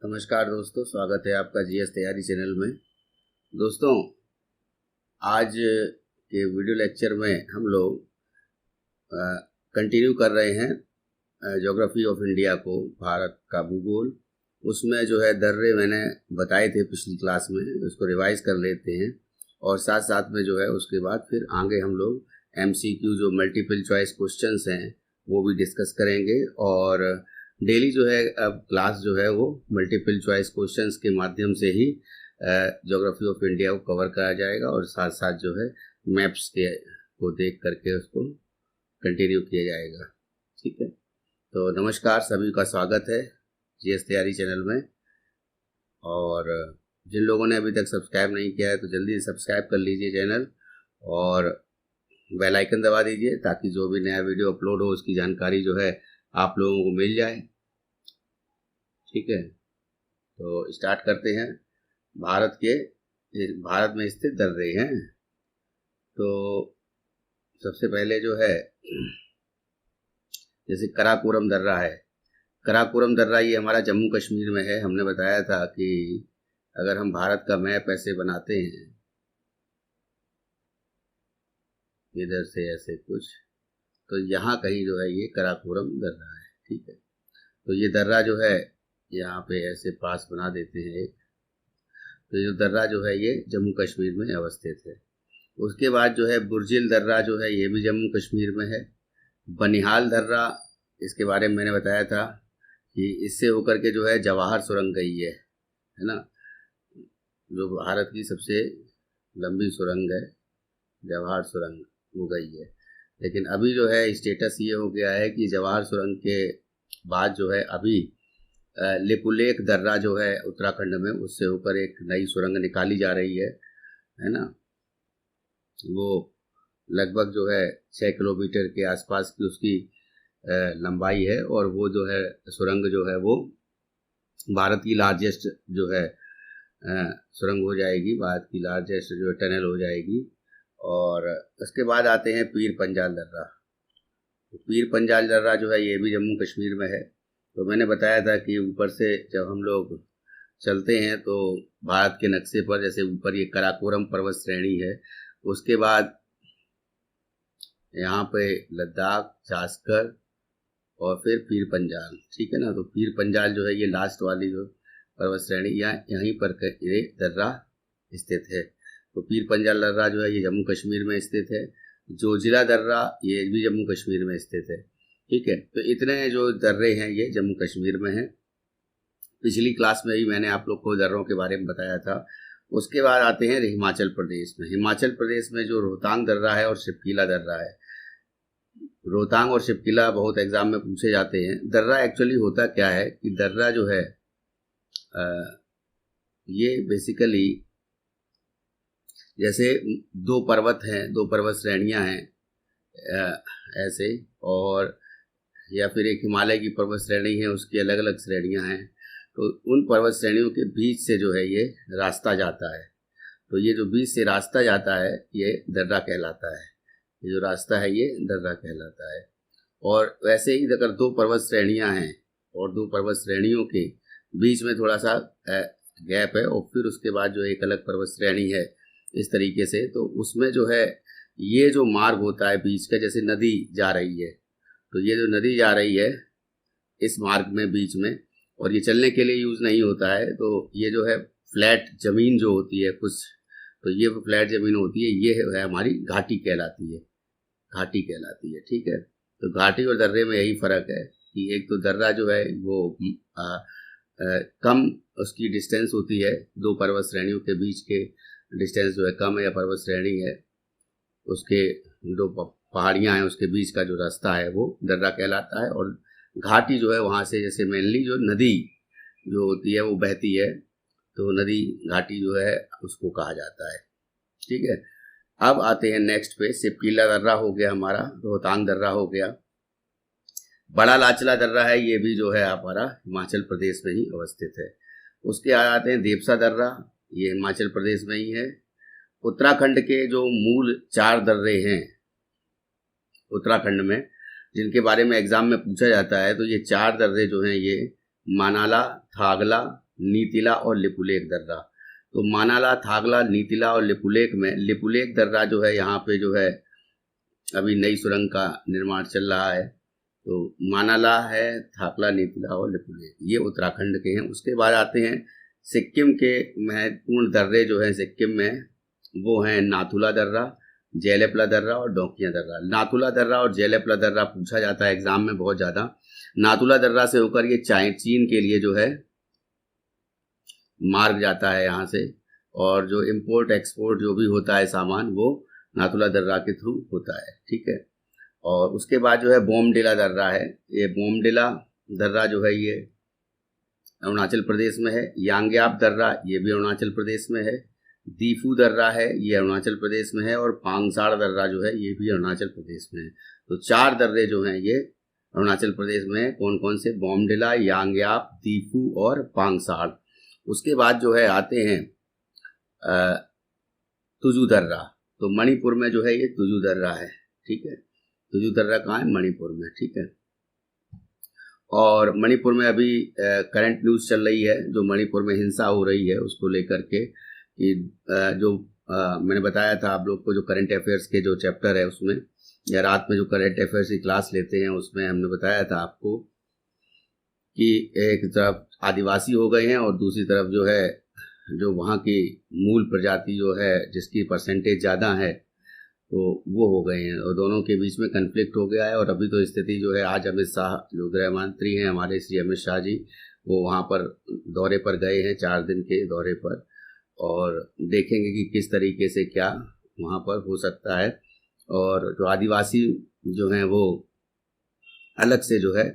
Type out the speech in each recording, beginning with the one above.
नमस्कार दोस्तों, स्वागत है आपका जीएस तैयारी चैनल में। दोस्तों, आज के वीडियो लेक्चर में हम लोग कंटिन्यू कर रहे हैं ज्योग्राफी ऑफ इंडिया को, भारत का भूगोल। उसमें जो है दर्रे मैंने बताए थे पिछली क्लास में, उसको रिवाइज कर लेते हैं और साथ साथ में जो है उसके बाद फिर आगे हम लोग एमसीक्यू जो मल्टीपल चॉइस क्वेश्चंस हैं वो भी डिस्कस करेंगे। और डेली जो है अब क्लास जो है वो मल्टीपल चॉइस क्वेश्चंस के माध्यम से ही ज्योग्राफी ऑफ इंडिया को कवर कराया जाएगा और साथ साथ जो है मैप्स के को देख करके उसको कंटिन्यू किया जाएगा। ठीक है, तो नमस्कार, सभी का स्वागत है जीएस तैयारी चैनल में। और जिन लोगों ने अभी तक सब्सक्राइब नहीं किया है तो जल्दी से सब्सक्राइब कर लीजिए चैनल और बेल आइकन दबा दीजिए ताकि जो भी नया वीडियो अपलोड हो उसकी जानकारी जो है आप लोगों को मिल जाए। ठीक है, तो स्टार्ट करते हैं। भारत में स्थित दर्रे हैं। तो सबसे पहले जो है जैसे कराकोरम दर्रा है। कराकोरम दर्रा ये हमारा जम्मू कश्मीर में है। हमने बताया था कि अगर हम भारत का मैप ऐसे बनाते हैं इधर से ऐसे कुछ, तो यहाँ कहीं जो है ये कराकोरम दर्रा है। ठीक है, तो ये दर्रा जो है यहाँ पे ऐसे पास बना देते हैं एक, तो ये दर्रा जो है ये जम्मू कश्मीर में अवस्थित है। उसके बाद जो है बुर्जिल दर्रा जो है ये भी जम्मू कश्मीर में है। बनिहाल दर्रा, इसके बारे में मैंने बताया था कि इससे होकर के जो है जवाहर सुरंग गई है ना, जो भारत की सबसे लंबी सुरंग है जवाहर सुरंग, वो गई है। लेकिन अभी जो है स्टेटस ये हो गया है कि जवाहर सुरंग के बाद जो है अभी लिपुलेख दर्रा जो है उत्तराखंड में, उससे ऊपर एक नई सुरंग निकाली जा रही है ना। वो लगभग जो है 6 किलोमीटर के आसपास की उसकी लंबाई है और वो जो है सुरंग जो है वो भारत की लार्जेस्ट जो है सुरंग हो जाएगी, भारत की लार्जेस्ट जो टनल हो जाएगी। और उसके बाद आते हैं पीर पंजाल दर्रा। पीर पंजाल दर्रा जो है ये भी जम्मू कश्मीर में है। तो मैंने बताया था कि ऊपर से जब हम लोग चलते हैं तो भारत के नक्शे पर जैसे ऊपर ये कराकोरम पर्वत श्रेणी है, उसके बाद यहाँ पे लद्दाख, जास्कर और फिर पीर पंजाल। ठीक है ना, तो पीर पंजाल जो है ये लास्ट वाली जो पर्वत श्रेणी यहीं पर ये दर्रा स्थित है। तो पीर पंजाल दर्रा जो है ये जम्मू कश्मीर में स्थित है। जोजिला दर्रा ये भी जम्मू कश्मीर में स्थित है। ठीक है, तो इतने जो दर्रे हैं ये जम्मू कश्मीर में हैं। पिछली क्लास में ही मैंने आप लोग को दर्रों के बारे में बताया था। उसके बाद आते हैं हिमाचल प्रदेश में। हिमाचल प्रदेश में जो रोहतांग दर्रा है और शिपकीला दर्रा है। रोहतांग और शिपकीला बहुत एग्जाम में पूछे जाते हैं। दर्रा एक्चुअली होता क्या है कि दर्रा जो है ये बेसिकली जैसे दो पर्वत हैं, दो पर्वत श्रेणियां हैं ऐसे, और या फिर एक हिमालय की पर्वत श्रेणी है, उसकी अलग अलग श्रेणियां हैं। तो उन पर्वत श्रेणियों के बीच से जो है ये रास्ता जाता है। तो ये जो बीच से रास्ता जाता है ये दर्रा कहलाता है। ये जो रास्ता है ये दर्रा कहलाता है। और वैसे ही अगर दो पर्वत श्रेणियां हैं और दो पर्वत श्रेणियों के बीच में थोड़ा सा गैप है और फिर उसके बाद जो एक अलग पर्वत श्रेणी है इस तरीके से, तो उसमें जो है ये जो मार्ग होता है बीच का, जैसे नदी जा रही है, तो ये जो नदी जा रही है इस मार्ग में बीच में, और ये चलने के लिए यूज़ नहीं होता है। तो ये जो है फ्लैट ज़मीन जो होती है कुछ, तो ये फ्लैट ज़मीन होती है, ये है हमारी घाटी कहलाती है, घाटी कहलाती है। ठीक है, तो घाटी और दर्रे में यही फ़र्क है कि एक तो दर्रा जो है वो कम उसकी डिस्टेंस होती है, दो पर्वत श्रेणियों के बीच के डिस्टेंस जो है कम है, या पर्वत श्रेणी है उसके दो पहाड़ियाँ हैं उसके बीच का जो रास्ता है वो दर्रा कहलाता है। और घाटी जो है वहाँ से जैसे मेनली जो नदी जो होती है वो बहती है, तो नदी घाटी जो है उसको कहा जाता है। ठीक है, अब आते हैं नेक्स्ट पे। शिपकीला दर्रा हो गया हमारा, रोहतांग दर्रा हो गया। बड़ा लाचला दर्रा है, ये भी जो है हमारा हिमाचल प्रदेश में ही अवस्थित है। उसके आते हैं देवसा दर्रा, ये हिमाचल प्रदेश में ही है। उत्तराखंड के जो मूल 4 दर्रे हैं उत्तराखंड में, जिनके बारे में एग्जाम में पूछा जाता है, तो ये 4 दर्रे जो हैं ये मानाला, थागला, नीतिला और लिपुलेख दर्रा। तो मानाला, थागला, नीतिला और लिपुलेख में लिपुलेख दर्रा जो है यहाँ पे जो है अभी नई सुरंग का निर्माण चल रहा है। तो मानाला है, थाकला, नीतिला और लिपुलेख ये उत्तराखंड के हैं। उसके बाद आते हैं सिक्किम के महत्वपूर्ण दर्रे जो हैं सिक्किम में, वो हैं नाथुला दर्रा, जेलेपला दर्रा और डोकिया दर्रा। नाथुला दर्रा और जेलेपला दर्रा पूछा जाता है एग्जाम में बहुत ज़्यादा। नाथुला दर्रा से होकर ये चीन के लिए जो है मार्ग जाता है यहाँ से, और जो इम्पोर्ट एक्सपोर्ट जो भी होता है सामान वो नाथुला दर्रा के थ्रू होता है, ठीक है। और उसके बाद जो है बोमडिला दर्रा है। ये बोमडिला दर्रा जो है ये अरुणाचल प्रदेश में है। यांग्याप दर्रा ये भी अरुणाचल प्रदेश में है। दीफू दर्रा है ये अरुणाचल प्रदेश में है। और पांगसाड़ दर्रा जो है ये भी अरुणाचल प्रदेश में है। तो 4 दर्रे जो हैं ये अरुणाचल प्रदेश में है। कौन कौन से? बोमडिला, यांग्याप, दीफू और पांगसाड़। उसके बाद जो है आते हैं तुजू दर्रा। तो मणिपुर में जो है ये तुजू दर्रा है, ठीक है। तुजू दर्रा कहाँ है? मणिपुर में, ठीक है। और मणिपुर में अभी करंट न्यूज़ चल रही है, जो मणिपुर में हिंसा हो रही है उसको लेकर के, कि जो मैंने बताया था आप लोग को, जो करंट अफेयर्स के जो चैप्टर है उसमें, या रात में जो करंट अफेयर्स की क्लास लेते हैं उसमें हमने बताया था आपको कि एक तरफ आदिवासी हो गए हैं और दूसरी तरफ जो है जो वहाँ की मूल प्रजाति जो है जिसकी परसेंटेज ज़्यादा है तो वो हो गए हैं, और दोनों के बीच में कन्फ्लिक्ट हो गया है। और अभी तो स्थिति जो है, आज अमित शाह जो गृह मंत्री हैं हमारे श्री अमित शाह जी, वो वहाँ पर दौरे पर गए हैं, 4 दिन के दौरे पर, और देखेंगे कि किस तरीके से क्या वहाँ पर हो सकता है। और जो आदिवासी जो हैं वो अलग से जो है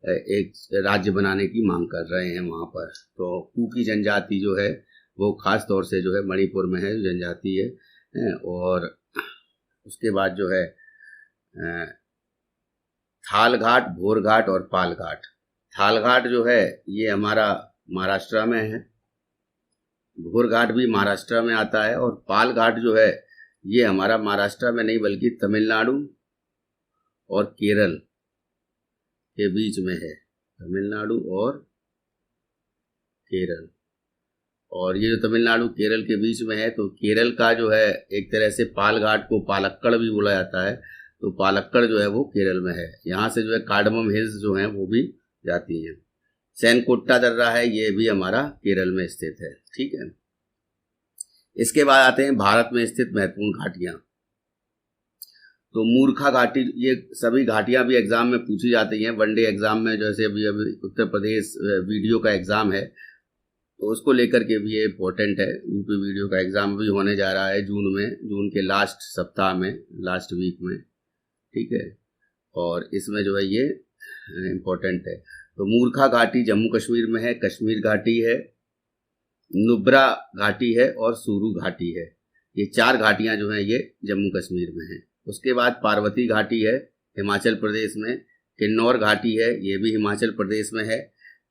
एक राज्य बनाने की मांग कर रहे हैं वहाँ पर। तो कुकी जनजाति जो है वो खास तौर से जो है मणिपुर में है, जनजाति है। और उसके बाद जो है थाल घाट, भोर घाट और पाल घाट। थाल घाट जो है ये हमारा महाराष्ट्र में है, भोर घाट भी महाराष्ट्र में आता है, और पाल घाट जो है ये हमारा महाराष्ट्र में नहीं बल्कि तमिलनाडु और केरल के बीच में है, तमिलनाडु और केरल। और ये जो तमिलनाडु केरल के बीच में है, तो केरल का जो है एक तरह से पाल घाट को पालक्कड़ भी बोला जाता है। तो पालक्कड़ जो है वो केरल में है। यहाँ से जो है कार्डमम हिल्स जो हैं वो भी जाती हैं। सैनकोट्टा दर्रा है, ये भी हमारा केरल में स्थित है, ठीक है। इसके बाद आते हैं भारत में स्थित महत्वपूर्ण घाटियाँ। तो मूर्खा घाटी, ये सभी घाटियाँ भी एग्जाम में पूछी जाती हैं, वनडे एग्जाम में। जैसे अभी उत्तर प्रदेश वीडियो का एग्जाम है तो उसको लेकर के भी ये इम्पोर्टेंट है। यूपी वीडियो का एग्जाम भी होने जा रहा है जून में, जून के लास्ट सप्ताह में, लास्ट वीक में, ठीक है। और इसमें जो है ये इम्पोर्टेंट है। तो मूर्खा घाटी जम्मू कश्मीर में है, कश्मीर घाटी है, नुब्रा घाटी है और सुरू घाटी है। ये 4 घाटियाँ जो हैं ये जम्मू कश्मीर में हैं। उसके बाद पार्वती घाटी है हिमाचल प्रदेश में, किन्नौर घाटी है ये भी हिमाचल प्रदेश में है,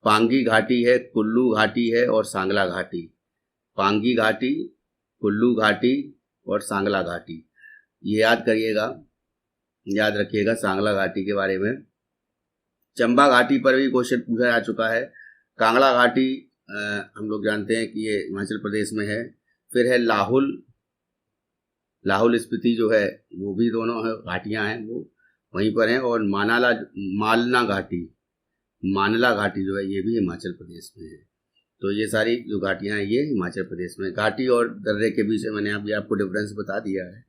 पांगी घाटी है, कुल्लू घाटी है और सांगला घाटी। पांगी घाटी, कुल्लू घाटी और सांगला घाटी, ये याद करिएगा, याद रखिएगा सांगला घाटी के बारे में। चंबा घाटी पर भी क्वेश्चन पूछा जा चुका है। कांगड़ा घाटी हम लोग जानते हैं कि ये हिमाचल प्रदेश में है। फिर है लाहौल स्पीति जो है वो भी, दोनों घाटियां हैं वो वहीं पर हैं। और मालना घाटी, मानला घाटी जो है ये भी हिमाचल प्रदेश में है। तो ये सारी जो घाटियां हैं ये हिमाचल प्रदेश में। घाटी और दर्रे के बीच में मैंने अभी आपको डिफरेंस बता दिया है।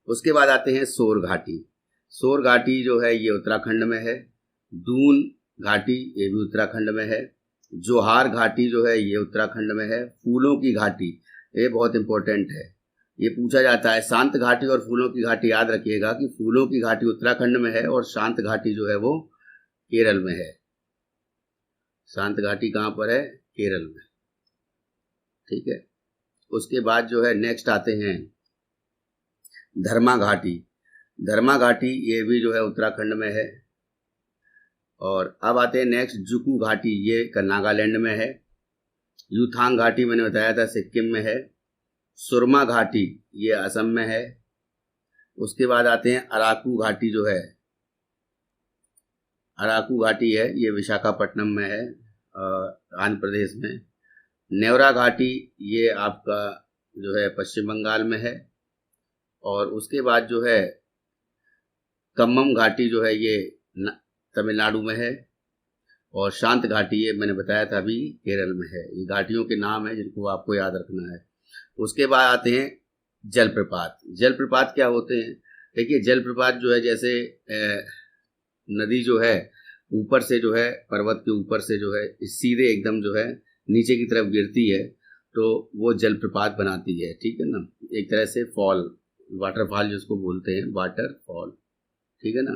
उसके बाद आते हैं सोर घाटी। सोर घाटी जो है ये उत्तराखंड में है। दून घाटी ये भी उत्तराखंड में है। जोहार घाटी जो है ये उत्तराखंड में है। फूलों की घाटी, ये बहुत इंपॉर्टेंट है, ये पूछा जाता है। शांत घाटी और फूलों की घाटी याद रखिएगा कि फूलों की घाटी उत्तराखंड में है और शांत घाटी जो है वो केरल में है। शांत घाटी कहाँ पर है? केरल में, ठीक है। उसके बाद जो है नेक्स्ट आते हैं धर्मा घाटी। धर्मा घाटी ये भी जो है उत्तराखंड में है। और अब आते हैं नेक्स्ट जुकू घाटी, ये नागालैंड में है। यूथांग घाटी मैंने बताया था सिक्किम में है। सुरमा घाटी ये असम में है। उसके बाद आते हैं अराकू घाटी जो है, अराकू घाटी है ये विशाखापट्टनम में है। आंध्र प्रदेश में। नेवरा घाटी ये आपका जो है पश्चिम बंगाल में है। और उसके बाद जो है कम्मम घाटी जो है ये तमिलनाडु में है। और शांत घाटी ये मैंने बताया था अभी केरल में है। ये घाटियों के नाम है जिनको आपको याद रखना है। उसके बाद आते हैं जलप्रपात। जलप्रपात क्या होते हैं? देखिए जलप्रपात जो है जैसे नदी जो है ऊपर से जो है पर्वत के ऊपर से जो है सीधे एकदम जो है नीचे की तरफ गिरती है तो वो जलप्रपात बनाती है, ठीक है ना। एक तरह से फॉल, वाटरफॉल जिसको बोलते हैं, वाटरफॉल, ठीक है ना।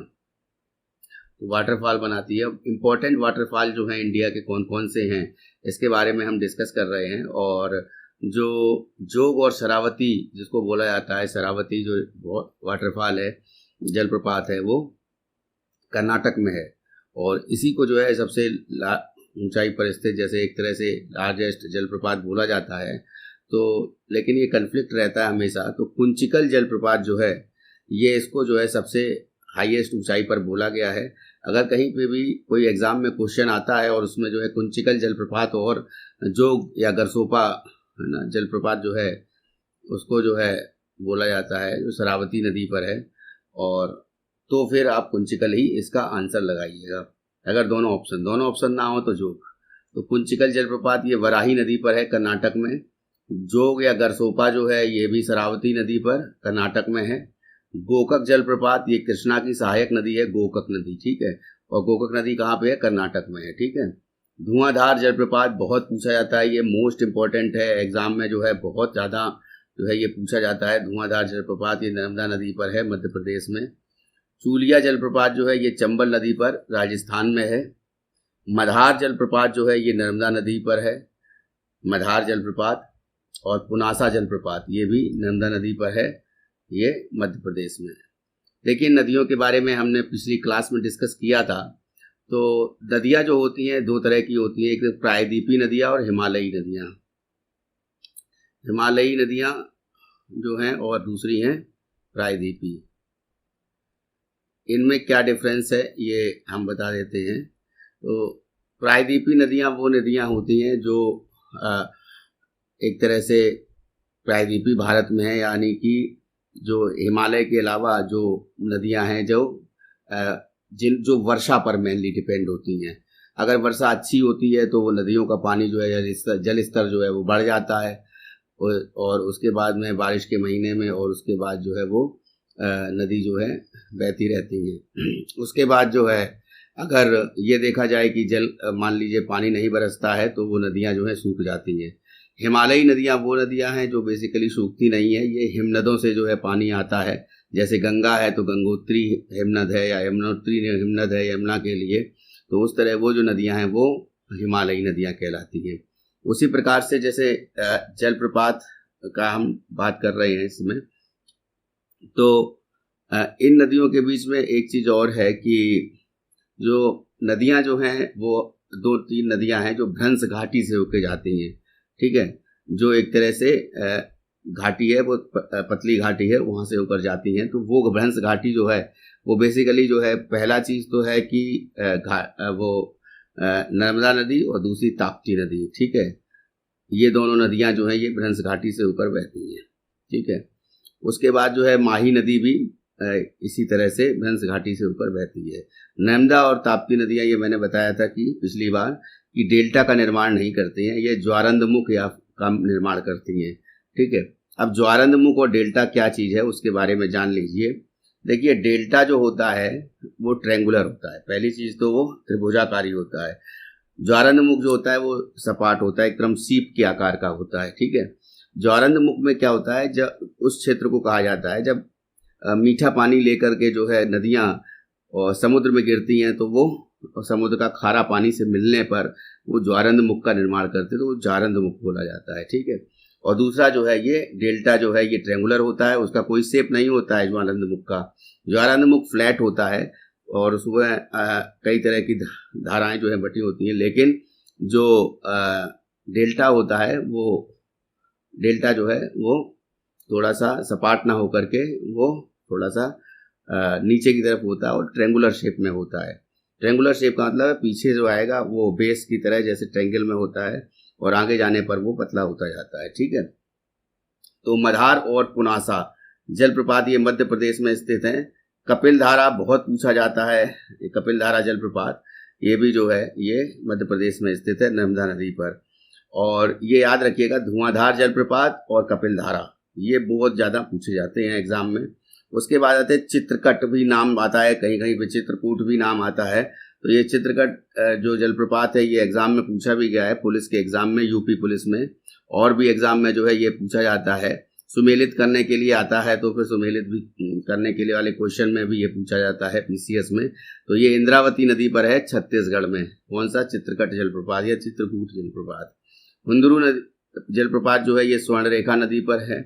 तो वाटरफॉल बनाती है। अब इम्पोर्टेंट वाटरफॉल जो है इंडिया के कौन कौन से हैं इसके बारे में हम डिस्कस कर रहे हैं। और जो जोग और शरावती जिसको बोला जाता है, शरावती जो वाटरफॉल है, जलप्रपात है, वो कर्नाटक में है। और इसी को जो है सबसे ऊंचाई पर स्थित जैसे एक तरह से लार्जेस्ट जलप्रपात बोला जाता है। तो लेकिन ये कन्फ्लिक्ट रहता है हमेशा। तो कुंचिकल जलप्रपात जो है ये इसको जो है सबसे हाईएस्ट ऊंचाई पर बोला गया है। अगर कहीं पे भी कोई एग्जाम में क्वेश्चन आता है और उसमें जो है कुंचिकल जलप्रपात और जोग या गरसोपा है ना जलप्रपात जो है उसको जो है बोला जाता है जो शरावती नदी पर है, और तो फिर आप कुंचिकल ही इसका आंसर लगाइएगा। अगर दोनों ऑप्शन ना हो तो जोग। तो कुंचिकल जलप्रपात ये वराही नदी पर है कर्नाटक में। जोग या गरसोपा जो है ये भी शरावती नदी पर कर्नाटक में है। गोकक जलप्रपात ये कृष्णा की सहायक नदी है, गोकक नदी, ठीक है। और गोकक नदी कहाँ पे है? कर्नाटक में है, ठीक है। धुआंधार जलप्रपात बहुत पूछा जाता है, ये मोस्ट इम्पोर्टेंट है एग्जाम में जो है बहुत ज़्यादा जो है ये पूछा जाता है। धुआंधार जलप्रपात ये नर्मदा नदी पर है मध्य प्रदेश में। चूलिया जलप्रपात जो है ये चंबल नदी पर राजस्थान में है। मधार जलप्रपात जो है ये नर्मदा नदी पर है, मधार जलप्रपात। और पुनासा जलप्रपात ये भी नर्मदा नदी पर है, ये मध्य प्रदेश में है। देखिए नदियों के बारे में हमने पिछली क्लास में डिस्कस किया था। तो नदियाँ जो होती हैं दो तरह की होती हैं, एक प्रायद्वीपीय नदियाँ और हिमालयी नदियाँ। हिमालयी नदियाँ जो हैं और दूसरी हैं प्रायद्वीपीय। इनमें क्या डिफरेंस है ये हम बता देते हैं। तो प्रायद्वीपीय नदियाँ वो नदियाँ होती हैं जो एक तरह से प्रायद्वीपीय भारत में है, यानी कि जो हिमालय के अलावा जो नदियाँ हैं जो वर्षा पर मेनली डिपेंड होती हैं। अगर वर्षा अच्छी होती है तो वो नदियों का पानी जो है जल स्तर जो है वो बढ़ जाता है, और उसके बाद में बारिश के महीने में और उसके बाद जो है वो नदी जो है बहती रहती है। उसके बाद जो है अगर ये देखा जाए कि मान लीजिए पानी नहीं बरसता है तो वो नदियाँ जो है सूख जाती हैं। हिमालयी नदियाँ वो नदियाँ हैं जो बेसिकली सूखती नहीं है, ये हिमनदों से जो है पानी आता है। जैसे गंगा है तो गंगोत्री हिमनद है, या यमुनोत्री हिमनद है यमुना के लिए। तो उस तरह वो जो नदियाँ हैं वो हिमालयी नदियाँ कहलाती हैं। उसी प्रकार से जैसे जलप्रपात का हम बात कर रहे हैं इसमें, तो इन नदियों के बीच में एक चीज़ और है कि जो नदियाँ जो हैं वो 2-3 नदियाँ हैं जो भ्रंश घाटी से होके जाती हैं, ठीक है। जो एक तरह से घाटी है वो पतली घाटी है, वहाँ से होकर जाती हैं। तो वो भ्रंश घाटी जो है वो बेसिकली जो है पहला चीज़ तो है कि वो नर्मदा नदी और दूसरी ताप्ती नदी, ठीक है। ये दोनों नदियाँ जो हैं ये भ्रंश घाटी से होकर बहती हैं, ठीक है। उसके बाद जो है माही नदी भी इसी तरह से भ्रंश घाटी से होकर बहती है। नर्मदा और ताप्ती नदियाँ ये मैंने बताया था कि पिछली बार कि डेल्टा का निर्माण नहीं करती हैं, ये ज्वारंधमुख या का निर्माण करती हैं, ठीक है। अब ज्वारंधमुख और डेल्टा क्या चीज़ है उसके बारे में जान लीजिए। देखिए डेल्टा जो होता है वो ट्रेंगुलर होता है, पहली चीज़ तो वो त्रिभुजाकारी होता है। ज्वारंधमुख जो होता है वो सपाट होता है, एकदम सीप के आकार का होता है, ठीक है। ज्वारंधमुख में क्या होता है, जब उस क्षेत्र को कहा जाता है जब मीठा पानी लेकर के जो है नदियाँ और समुद्र में गिरती हैं तो वो समुद्र का खारा पानी से मिलने पर वो ज्वारंधमुख का निर्माण करते हैं, तो वो ज्वारंधमुख बोला जाता है, ठीक है। और दूसरा जो है ये डेल्टा जो है ये ट्रेंगुलर होता है, उसका कोई शेप नहीं होता है ज्वारंधमुख का। ज्वारंधमुख फ्लैट होता है और उसमें कई तरह की धाराएं जो है बटी होती हैं, लेकिन जो डेल्टा होता है वो डेल्टा जो है वो थोड़ा सा सपाट ना होकर के वो थोड़ा सा नीचे की तरफ होता है और ट्रेंगुलर शेप में होता है। ट्रेंगुलर शेप का मतलब है पीछे जो आएगा वो बेस की तरह जैसे ट्रेंगल में होता है और आगे जाने पर वो पतला होता जाता है। ठीक है, तो मधार और पुनासा जलप्रपात ये मध्य प्रदेश में स्थित हैं। कपिल धारा बहुत पूछा जाता है, कपिल धारा जलप्रपात ये भी जो है ये मध्य प्रदेश में स्थित है नर्मदा नदी पर। और ये याद रखिएगा धुआंधार जलप्रपात और कपिल धारा ये बहुत ज़्यादा पूछे जाते हैं एग्जाम में। उसके बाद आते हैं चित्रकट भी नाम आता है, कहीं कहीं पे चित्रकूट भी नाम आता है। तो ये चित्रकट जो जलप्रपात है ये एग्जाम में पूछा भी गया है, पुलिस के एग्जाम में, यूपी पुलिस में और भी एग्जाम में जो है ये पूछा जाता है। सुमेलित करने के लिए आता है, तो फिर सुमेलित भी करने के लिए वाले क्वेश्चन में भी ये पूछा जाता है पीसीएस में। तो ये इंद्रावती नदी पर है छत्तीसगढ़ में। कौन सा? चित्रकट जलप्रपात या चित्रकूट जलप्रपात। हुंदरू नदी जलप्रपात जो है ये स्वर्णरेखा नदी पर है।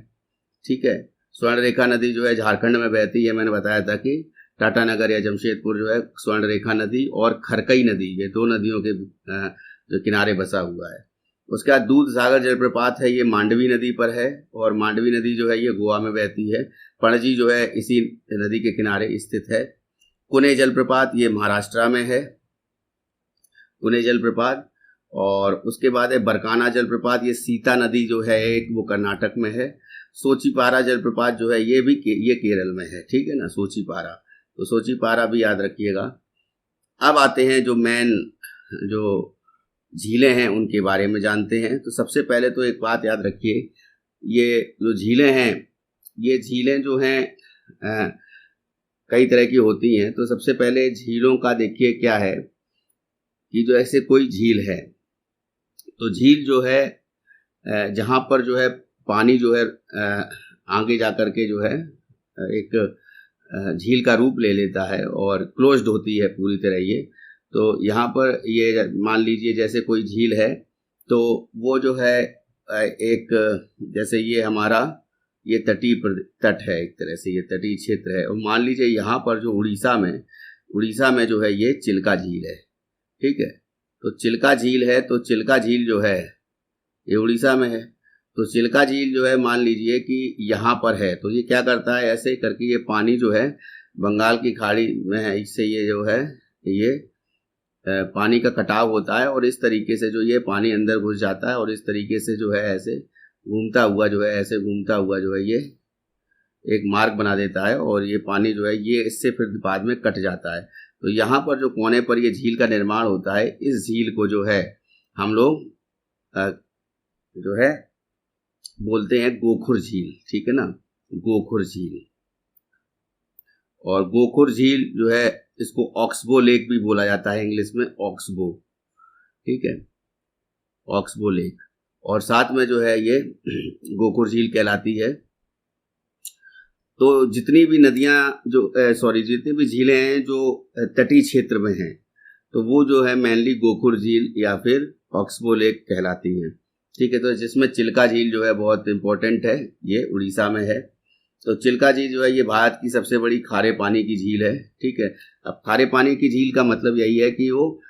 ठीक है, स्वर्णरेखा नदी जो है झारखंड में बहती है। मैंने बताया था कि टाटानगर या जमशेदपुर जो है स्वर्णरेखा नदी और खरकई नदी ये दो नदियों के जो किनारे बसा हुआ है। उसके बाद दूध सागर जलप्रपात है ये मांडवी नदी पर है और मांडवी नदी जो है ये गोवा में बहती है। पणजी जो है इसी नदी के किनारे स्थित है। कुने जलप्रपात ये महाराष्ट्र में है, कुने जलप्रपात। और उसके बाद है बरकाना जलप्रपात, ये सीता नदी जो है एक वो कर्नाटक में है। सोचीपारा जलप्रपात जो है ये भी ये केरल में है। ठीक है ना, सोचीपारा, तो सोचीपारा भी याद रखिएगा। अब आते हैं जो मेन जो झीलें हैं उनके बारे में जानते हैं। तो सबसे पहले तो एक बात याद रखिए, ये जो झीलें हैं ये झीलें जो हैं कई तरह की होती हैं। तो सबसे पहले झीलों का देखिए क्या है कि जो ऐसे कोई झील है तो झील जो है जहाँ पर जो है पानी जो है आगे जा कर के जो है एक झील का रूप ले लेता है और क्लोज्ड होती है पूरी तरह ये। तो यहाँ पर ये मान लीजिए जैसे कोई झील है तो वो जो है एक जैसे ये हमारा ये तटीय तट है, एक तरह से ये तटीय क्षेत्र है। और मान लीजिए यहाँ पर जो उड़ीसा में जो है ये चिल्का झील है। ठीक है, तो चिल्का झील है, तो चिल्का झील जो है ये उड़ीसा में है। तो चिल्का झील जो है मान लीजिए कि यहाँ पर है, तो ये क्या करता है ऐसे करके ये पानी जो है बंगाल की खाड़ी में है, इससे ये जो है ये पानी का कटाव होता है और इस तरीके से जो ये पानी अंदर घुस जाता है और इस तरीके से जो है ऐसे घूमता हुआ जो है ऐसे घूमता हुआ जो है ये एक मार्ग बना देता है और ये पानी जो है ये इससे फिर बाद में कट जाता है। तो यहाँ पर जो कोने पर ये झील का निर्माण होता है, इस झील को जो है हम लोग जो है बोलते हैं गोखुर झील। ठीक है ना, गोखुर झील। और गोखुर झील जो है इसको ऑक्सबो लेक भी बोला जाता है इंग्लिश में, ऑक्सबो। ठीक है, ऑक्सबो लेक। और साथ में जो है ये गोखुर झील कहलाती है। तो जितनी भी नदियां जितनी भी झीलें हैं जो तटीय क्षेत्र में हैं तो वो जो है मेनली गोखुर झील या फिर ऑक्सबो लेक कहलाती हैं। ठीक है, तो जिसमें चिल्का झील जो है बहुत इंपॉर्टेंट है, ये उड़ीसा में है। तो चिल्का झील जो है ये भारत की सबसे बड़ी खारे पानी की झील है। ठीक है, अब खारे पानी की झील का मतलब यही है कि वो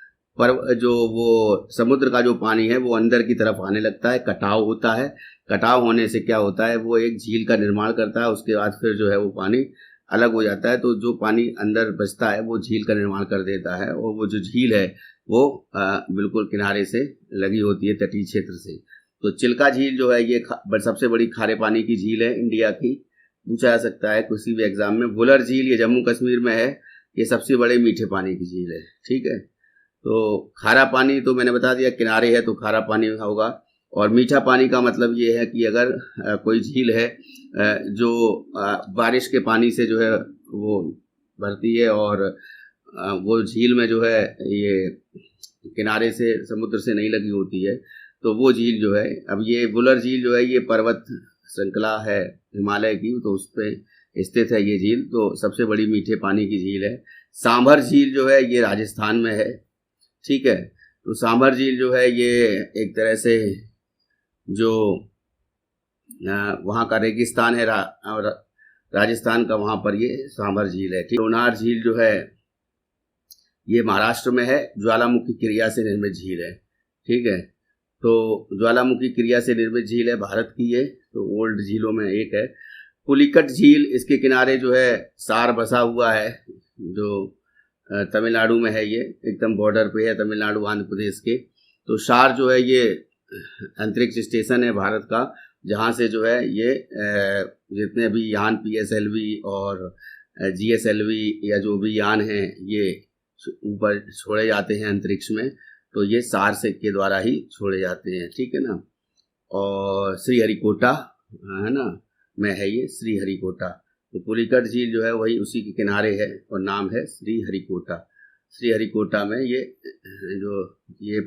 समुद्र का जो पानी है वो अंदर की तरफ आने लगता है, कटाव होता है। कटाव होने से क्या होता है, वो एक झील का निर्माण करता है, उसके बाद फिर जो है वो पानी अलग हो जाता है। तो जो पानी अंदर बचता है वो झील का निर्माण कर देता है और वो जो झील है वो बिल्कुल किनारे से लगी होती है तटीय क्षेत्र से। तो चिल्का झील जो है ये सबसे बड़ी खारे पानी की झील है इंडिया की, पूछा जा सकता है किसी भी एग्जाम में। वुलर झील ये जम्मू कश्मीर में है, ये सबसे बड़े मीठे पानी की झील है। ठीक है, तो खारा पानी तो मैंने बता दिया किनारे है तो खारा पानी होगा। और मीठा पानी का मतलब ये है कि अगर कोई झील है जो बारिश के पानी से जो है वो भरती है और वो झील में जो है ये किनारे से समुद्र से नहीं लगी होती है तो वो झील जो है, अब ये वुलर झील जो है ये पर्वत श्रृंखला है हिमालय की, तो उस पर स्थित है ये झील, तो सबसे बड़ी मीठे पानी की झील है। सांभर झील जो है ये राजस्थान में है। ठीक है, तो सांभर झील जो है ये एक तरह से जो वहाँ का रेगिस्तान है राजस्थान का, वहाँ पर ये सांभर झील है। ठीक, लोनार झील जो है ये महाराष्ट्र में है, ज्वालामुखी क्रिया से निर्मित झील है। ठीक है, तो ज्वालामुखी क्रिया से निर्मित झील है भारत की ये, तो ओल्ड झीलों में एक है। पुलिकट झील, इसके किनारे जो है सार बसा हुआ है जो तमिलनाडु में है, ये एकदम बॉर्डर पे है तमिलनाडु आंध्र प्रदेश के। तो शार जो है ये अंतरिक्ष स्टेशन है भारत का, जहाँ से जो है ये जितने भी यान PSLV और GSLV या जो भी यान हैं ये ऊपर छोड़े जाते हैं अंतरिक्ष में, तो ये सार से के द्वारा ही छोड़े जाते हैं, ठीक है ना। और श्रीहरिकोटा है ना में है ये श्रीहरिकोटा। तो पुलिकट झील जो है वही उसी के किनारे है और नाम है श्रीहरिकोटा। श्रीहरिकोटा में ये जो ये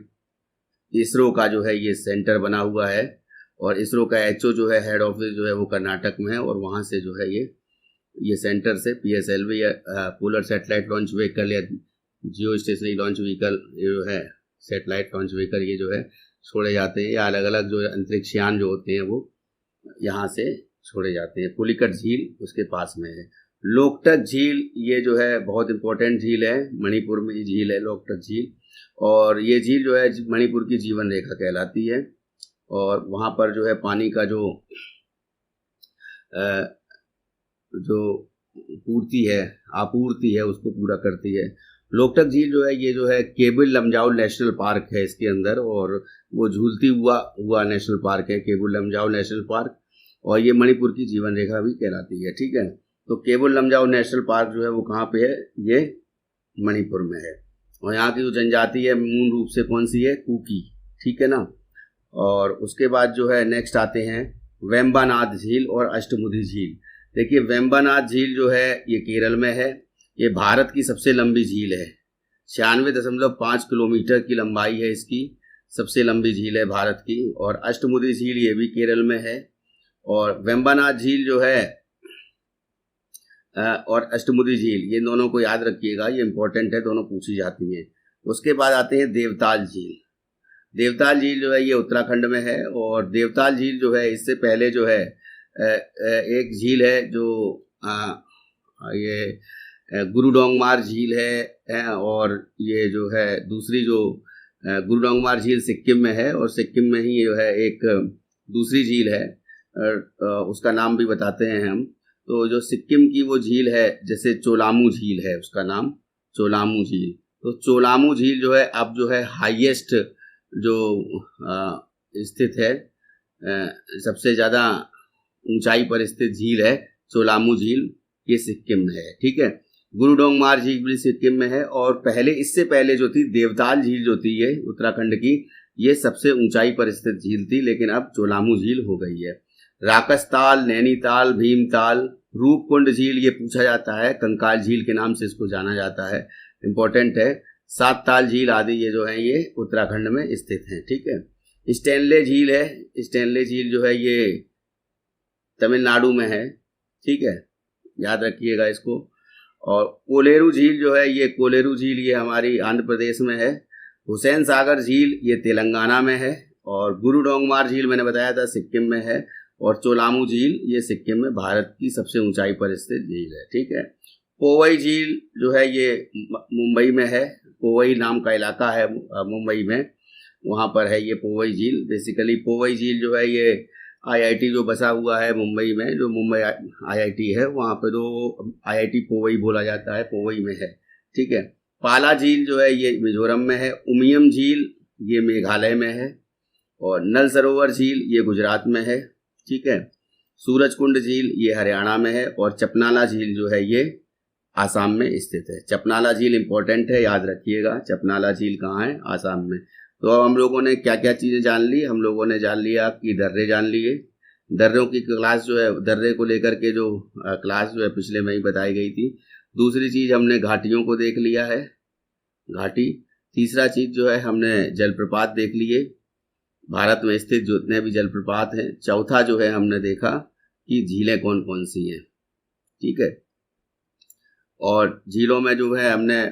इसरो का जो है ये सेंटर बना हुआ है, और इसरो का HO जो है हेड ऑफिस जो है वो कर्नाटक में है, और वहाँ से जो है ये सेंटर से PSLV या पोलर सैटेलाइट लॉन्च व्हीकल या जियो स्टेशनरी लॉन्च व्हीकल जो है सैटेलाइट लॉन्च व्हीकल ये जो है छोड़े जाते हैं, या अलग अलग जो अंतरिक्ष यान जो होते हैं वो यहाँ से छोड़े जाते हैं। पुलिकट झील उसके पास में है। लोकटक झील ये जो है बहुत इंपॉर्टेंट झील है, मणिपुर में ये झील है लोकटक झील, और ये झील जो है मणिपुर की जीवन रेखा कहलाती है, और वहाँ पर जो है पानी का जो आपूर्ति है उसको पूरा करती है। लोकटक झील जो है ये जो है केबुल लमजाओ नेशनल पार्क है इसके अंदर, और वो झूलती हुआ नेशनल पार्क है केबुल लमजाओ नेशनल पार्क, और ये मणिपुर की जीवन रेखा भी कहलाती है, ठीक है। तो केबुल लमजाओ नेशनल पार्क जो है वो कहाँ पे है, ये मणिपुर में है, और यहाँ की जो जनजाति है मूल रूप से कौन सी है, कुकी, ठीक है ना। और उसके बाद जो है नेक्स्ट आते हैं वेम्बानाथ झील और अष्टमुदी झील। देखिए वेम्बानाथ झील जो है ये केरल में है, ये भारत की सबसे लंबी झील है, 96.5 किलोमीटर की लंबाई है इसकी, सबसे लंबी झील है भारत की। और अष्टमुदी झील ये भी केरल में है, और वेम्बानाथ झील जो है और अष्टमुदी झील ये दोनों को याद रखिएगा, ये इंपॉर्टेंट है, दोनों पूछी जाती हैं। उसके बाद आते हैं देवताल झील। देवताल झील जो है ये उत्तराखंड में है, और देवताल झील जो है इससे पहले जो है एक झील है जो ये गुरुडोंगमार झील है, और ये जो है दूसरी जो गुरुडोंगमार झील सिक्किम में है, और सिक्किम में ही जो है एक दूसरी झील है, उसका नाम भी बताते हैं हम। तो जो सिक्किम की वो झील है जैसे चोलामू झील है, उसका नाम चोलामू झील। तो चोलामू झील जो है अब जो है हाईएस्ट जो स्थित है, सबसे ज़्यादा ऊंचाई पर स्थित झील है चोलामू झील, ये सिक्किम में है, ठीक है। गुरुडोंगमार झील भी सिक्किम में है, और पहले इससे पहले जो थी देवताल झील जो थी ये उत्तराखंड की, ये सबसे ऊंचाई पर स्थित झील थी, लेकिन अब चोलामू झील हो गई है। राकसताल, नैनीताल, भीमताल, रूपकुंड झील ये पूछा जाता है, कंकाल झील के नाम से इसको जाना जाता है, इंपॉर्टेंट है। सात ताल झील आदि ये जो है ये उत्तराखंड में स्थित हैं, ठीक है। स्टैनले झील है, स्टैनले झील जो है ये तमिलनाडु में है, ठीक है, याद रखिएगा इसको। और कोलेरू झील जो है ये कोलेरू झील ये हमारी आंध्र प्रदेश में है। हुसैन सागर झील ये तेलंगाना में है, और गुरुडोंगमार झील मैंने बताया था सिक्किम में है, और चोलामू झील ये सिक्किम में भारत की सबसे ऊंचाई पर स्थित झील है, ठीक है। पोवई झील जो है ये मुंबई में है, पोवई नाम का इलाका है मुंबई में, वहाँ पर है ये पोवई झील। बेसिकली पोवई झील जो है ये IIT जो बसा हुआ है मुंबई में, जो मुंबई IIT है वहाँ पे तो IIT पोवई बोला जाता है, पोवई में है, ठीक है। पाला झील जो है ये मिजोरम में है, उमियम झील ये मेघालय में है, और नल सरोवर झील ये गुजरात में है, ठीक है। सूरजकुंड झील ये हरियाणा में है, और चपनाला झील जो है ये आसाम में स्थित है। चपनाला झील इंपॉर्टेंट है, याद रखिएगा, चपनाला झील कहाँ है, आसाम में। तो अब हम लोगों ने क्या क्या चीज़ें जान ली, हम लोगों ने जान लिया कि दर्रे जान लिए, दर्रों की क्लास जो है दर्रे को लेकर के जो क्लास जो है पिछले में ही बताई गई थी। दूसरी चीज़ हमने घाटियों को देख लिया है, घाटी। तीसरा चीज़ जो है हमने जलप्रपात देख लिए, भारत में स्थित जितने भी जलप्रपात हैं। चौथा जो है हमने देखा कि झीलें कौन कौन सी हैं, ठीक है। और झीलों में जो है हमने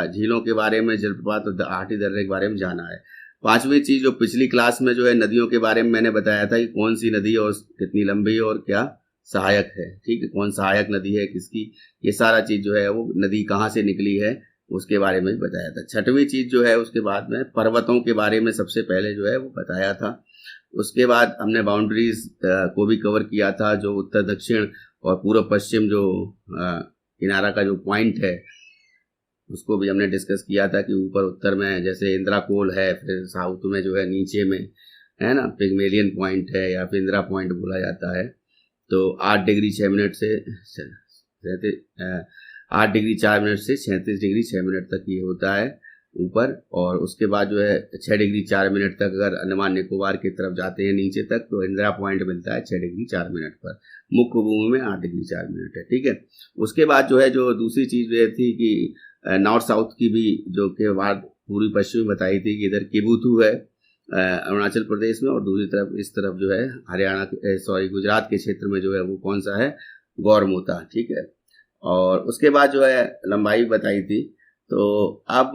झीलों के बारे में, जलप्रपात और घाटी दर्रे के बारे में जाना है। पांचवी चीज़ जो पिछली क्लास में जो है नदियों के बारे में मैंने बताया था कि कौन सी नदी और कितनी लंबी और क्या सहायक है, ठीक है, कौन सहायक नदी है किसकी, ये सारा चीज़ जो है वो नदी कहाँ से निकली है उसके बारे में बताया था। छठवीं चीज़ जो है उसके बाद में पर्वतों के बारे में सबसे पहले जो है वो बताया था। उसके बाद हमने बाउंड्रीज को भी कवर किया था, जो उत्तर दक्षिण और पूर्व पश्चिम जो किनारा का जो पॉइंट है उसको भी हमने डिस्कस किया था कि ऊपर उत्तर में जैसे इंदिरा कोल है, फिर साउथ में जो है नीचे में है ना पिग्मेलियन पॉइंट है या फिर इंदिरा पॉइंट बोला जाता है। तो 8 डिग्री 6 मिनट से 8 डिग्री 4 मिनट से 36 डिग्री 6 मिनट तक ये होता है ऊपर। और उसके बाद जो है 6 डिग्री 4 मिनट तक अगर अंडमान निकोबार की तरफ जाते हैं नीचे तक तो इंदिरा पॉइंट मिलता है 6 डिग्री 4 मिनट पर। मुख्य भूमि में 8 डिग्री 4 मिनट है, ठीक है। उसके बाद जो है जो दूसरी चीज़ ये थी कि नॉर्थ साउथ की भी जो के बाद पूर्वी पश्चिमी बताई थी कि इधर किबुथु है अरुणाचल प्रदेश में, और दूसरी तरफ इस तरफ जो है हरियाणा गुजरात के क्षेत्र में जो है वो कौन सा है, गौरमोता, ठीक है। और उसके बाद जो है लंबाई बताई थी। तो अब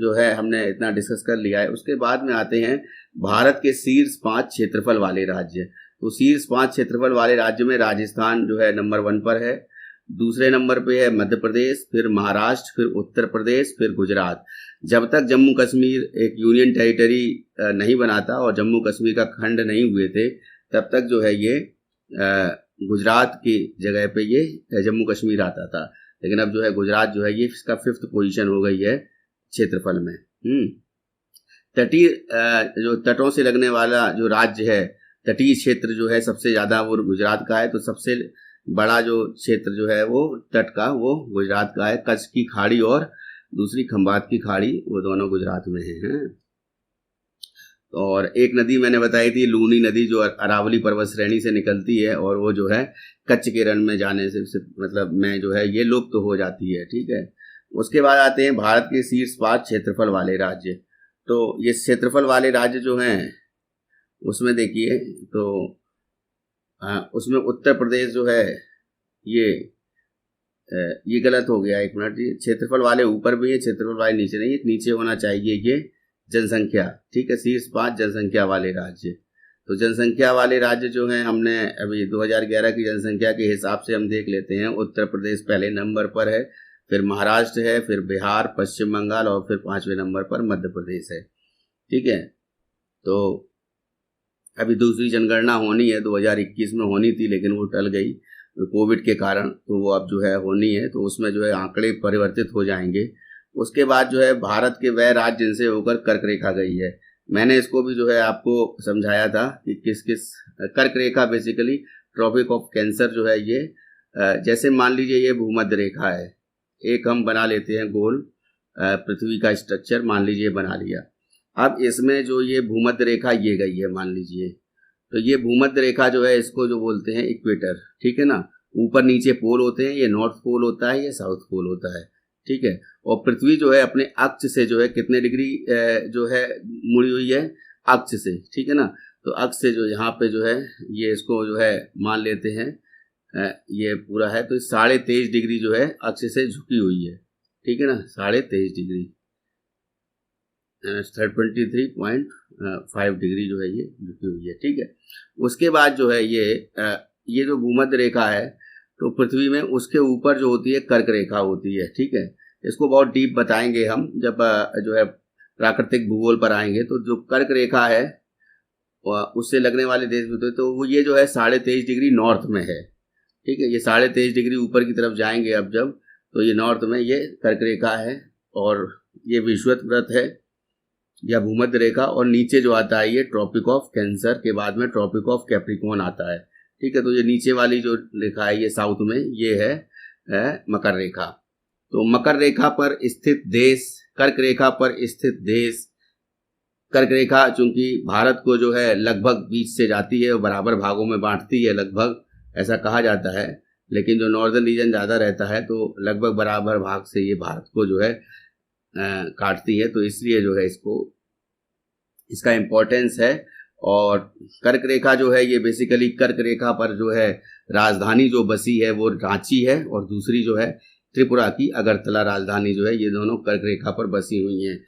जो है हमने इतना डिस्कस कर लिया है। उसके बाद में आते हैं भारत के शीर्ष 5 क्षेत्रफल वाले राज्य। तो शीर्ष 5 क्षेत्रफल वाले राज्य में राजस्थान जो है नंबर 1 पर है, दूसरे नंबर पे है मध्य प्रदेश, फिर महाराष्ट्र, फिर उत्तर प्रदेश, फिर गुजरात। जब तक जम्मू कश्मीर एक यूनियन टेरिटरी नहीं बना था और जम्मू कश्मीर का खंड नहीं हुए थे तब तक जो है ये गुजरात की जगह पे ये जम्मू कश्मीर आता था। लेकिन अब जो है गुजरात जो है ये इसका 5th पोजीशन हो गई है क्षेत्रफल में। तटीय जो तटों से लगने वाला जो राज्य है, तटीय क्षेत्र जो है सबसे ज़्यादा वो गुजरात का है। तो सबसे बड़ा जो क्षेत्र जो है वो तट का वो गुजरात का है। कच्छ की खाड़ी और दूसरी खंबात की खाड़ी वो दोनों गुजरात में हैं। और एक नदी मैंने बताई थी लूनी नदी जो अरावली पर्वत श्रेणी से निकलती है और वो जो है कच्छ के रण में जाने से मतलब में जो है ये लुप्त तो हो जाती है, ठीक है। उसके बाद आते हैं भारत के शीर्ष 5 क्षेत्रफल वाले राज्य। तो ये क्षेत्रफल वाले राज्य जो हैं उसमें देखिए तो उसमें उत्तर प्रदेश जो है ये गलत हो गया, एक मिनट, क्षेत्रफल वाले ऊपर भी है, क्षेत्रफल वाले नीचे नहीं है, नीचे होना चाहिए ये जनसंख्या, ठीक है। शीर्ष 5 जनसंख्या वाले राज्य। तो जनसंख्या वाले राज्य जो हैं हमने अभी 2011 की जनसंख्या के हिसाब से हम देख लेते हैं। उत्तर प्रदेश पहले नंबर पर है, फिर महाराष्ट्र है, फिर बिहार, पश्चिम बंगाल और फिर 5वें नंबर पर मध्य प्रदेश है, ठीक है। तो अभी दूसरी जनगणना होनी है, 2021 में होनी थी लेकिन वो टल गई कोविड के कारण, तो वो अब जो है होनी है। तो उसमें जो है आंकड़े परिवर्तित हो जाएंगे। उसके बाद जो है भारत के वह राज्य जिनसे होकर कर्क रेखा गई है। मैंने इसको भी जो है आपको समझाया था कि किस किस कर्क रेखा बेसिकली ट्रॉपिक ऑफ कैंसर जो है ये जैसे मान लीजिए ये भूमध्य रेखा है, एक हम बना लेते हैं गोल पृथ्वी का स्ट्रक्चर मान लीजिए बना लिया। अब इसमें जो ये भूमध्य रेखा ये गई है मान लीजिए, तो ये भूमध्य रेखा जो है इसको जो बोलते हैं इक्वेटर, ठीक है ना। ऊपर नीचे पोल होते हैं, ये नॉर्थ पोल होता है, ये साउथ पोल होता है, ठीक है। और पृथ्वी जो है अपने अक्ष से जो है कितने डिग्री जो है मुड़ी हुई है, अक्ष से, ठीक है ना। तो अक्ष से जो यहाँ पे जो है ये इसको जो है मान लेते हैं ये पूरा है, तो 23.5 डिग्री जो है अक्ष से झुकी हुई है, ठीक है ना। 23.5 डिग्री 23.5 डिग्री जो है ये झुकी हुई है, ठीक है। उसके बाद जो है ये जो भूमध्य रेखा है तो पृथ्वी में उसके ऊपर जो होती है कर्क रेखा होती है, ठीक है। इसको बहुत डीप बताएंगे हम जब जो है प्राकृतिक भूगोल पर आएंगे। तो जो कर्क रेखा है उससे लगने वाले देश में तो वो ये जो है 23.5 डिग्री नॉर्थ में है, ठीक है। ये 23.5 डिग्री ऊपर की तरफ जाएंगे अब जब, तो ये नॉर्थ में ये कर्क रेखा है और ये विषुवत व्रत है या भूमध्य रेखा। और नीचे जो आता है ये ट्रॉपिक ऑफ कैंसर के बाद में ट्रॉपिक ऑफ कैप्रिकॉर्न आता है, ठीक है। तो ये नीचे वाली जो रेखा है ये साउथ में ये है मकर रेखा। तो मकर रेखा पर स्थित देश, कर्क रेखा पर स्थित देश, कर्क रेखा चूंकि भारत को जो है लगभग बीच से जाती है और बराबर भागों में बांटती है, लगभग ऐसा कहा जाता है। लेकिन जो नॉर्दर्न रीजन ज़्यादा रहता है तो लगभग बराबर भाग से ये भारत को जो है काटती है। तो इसलिए जो है इसका इम्पोर्टेंस है। और कर्क रेखा जो है ये बेसिकली कर्क रेखा पर जो है राजधानी जो बसी है वो रांची है और दूसरी जो है त्रिपुरा की अगरतला राजधानी जो है, ये दोनों कर्क रेखा पर बसी हुई हैं।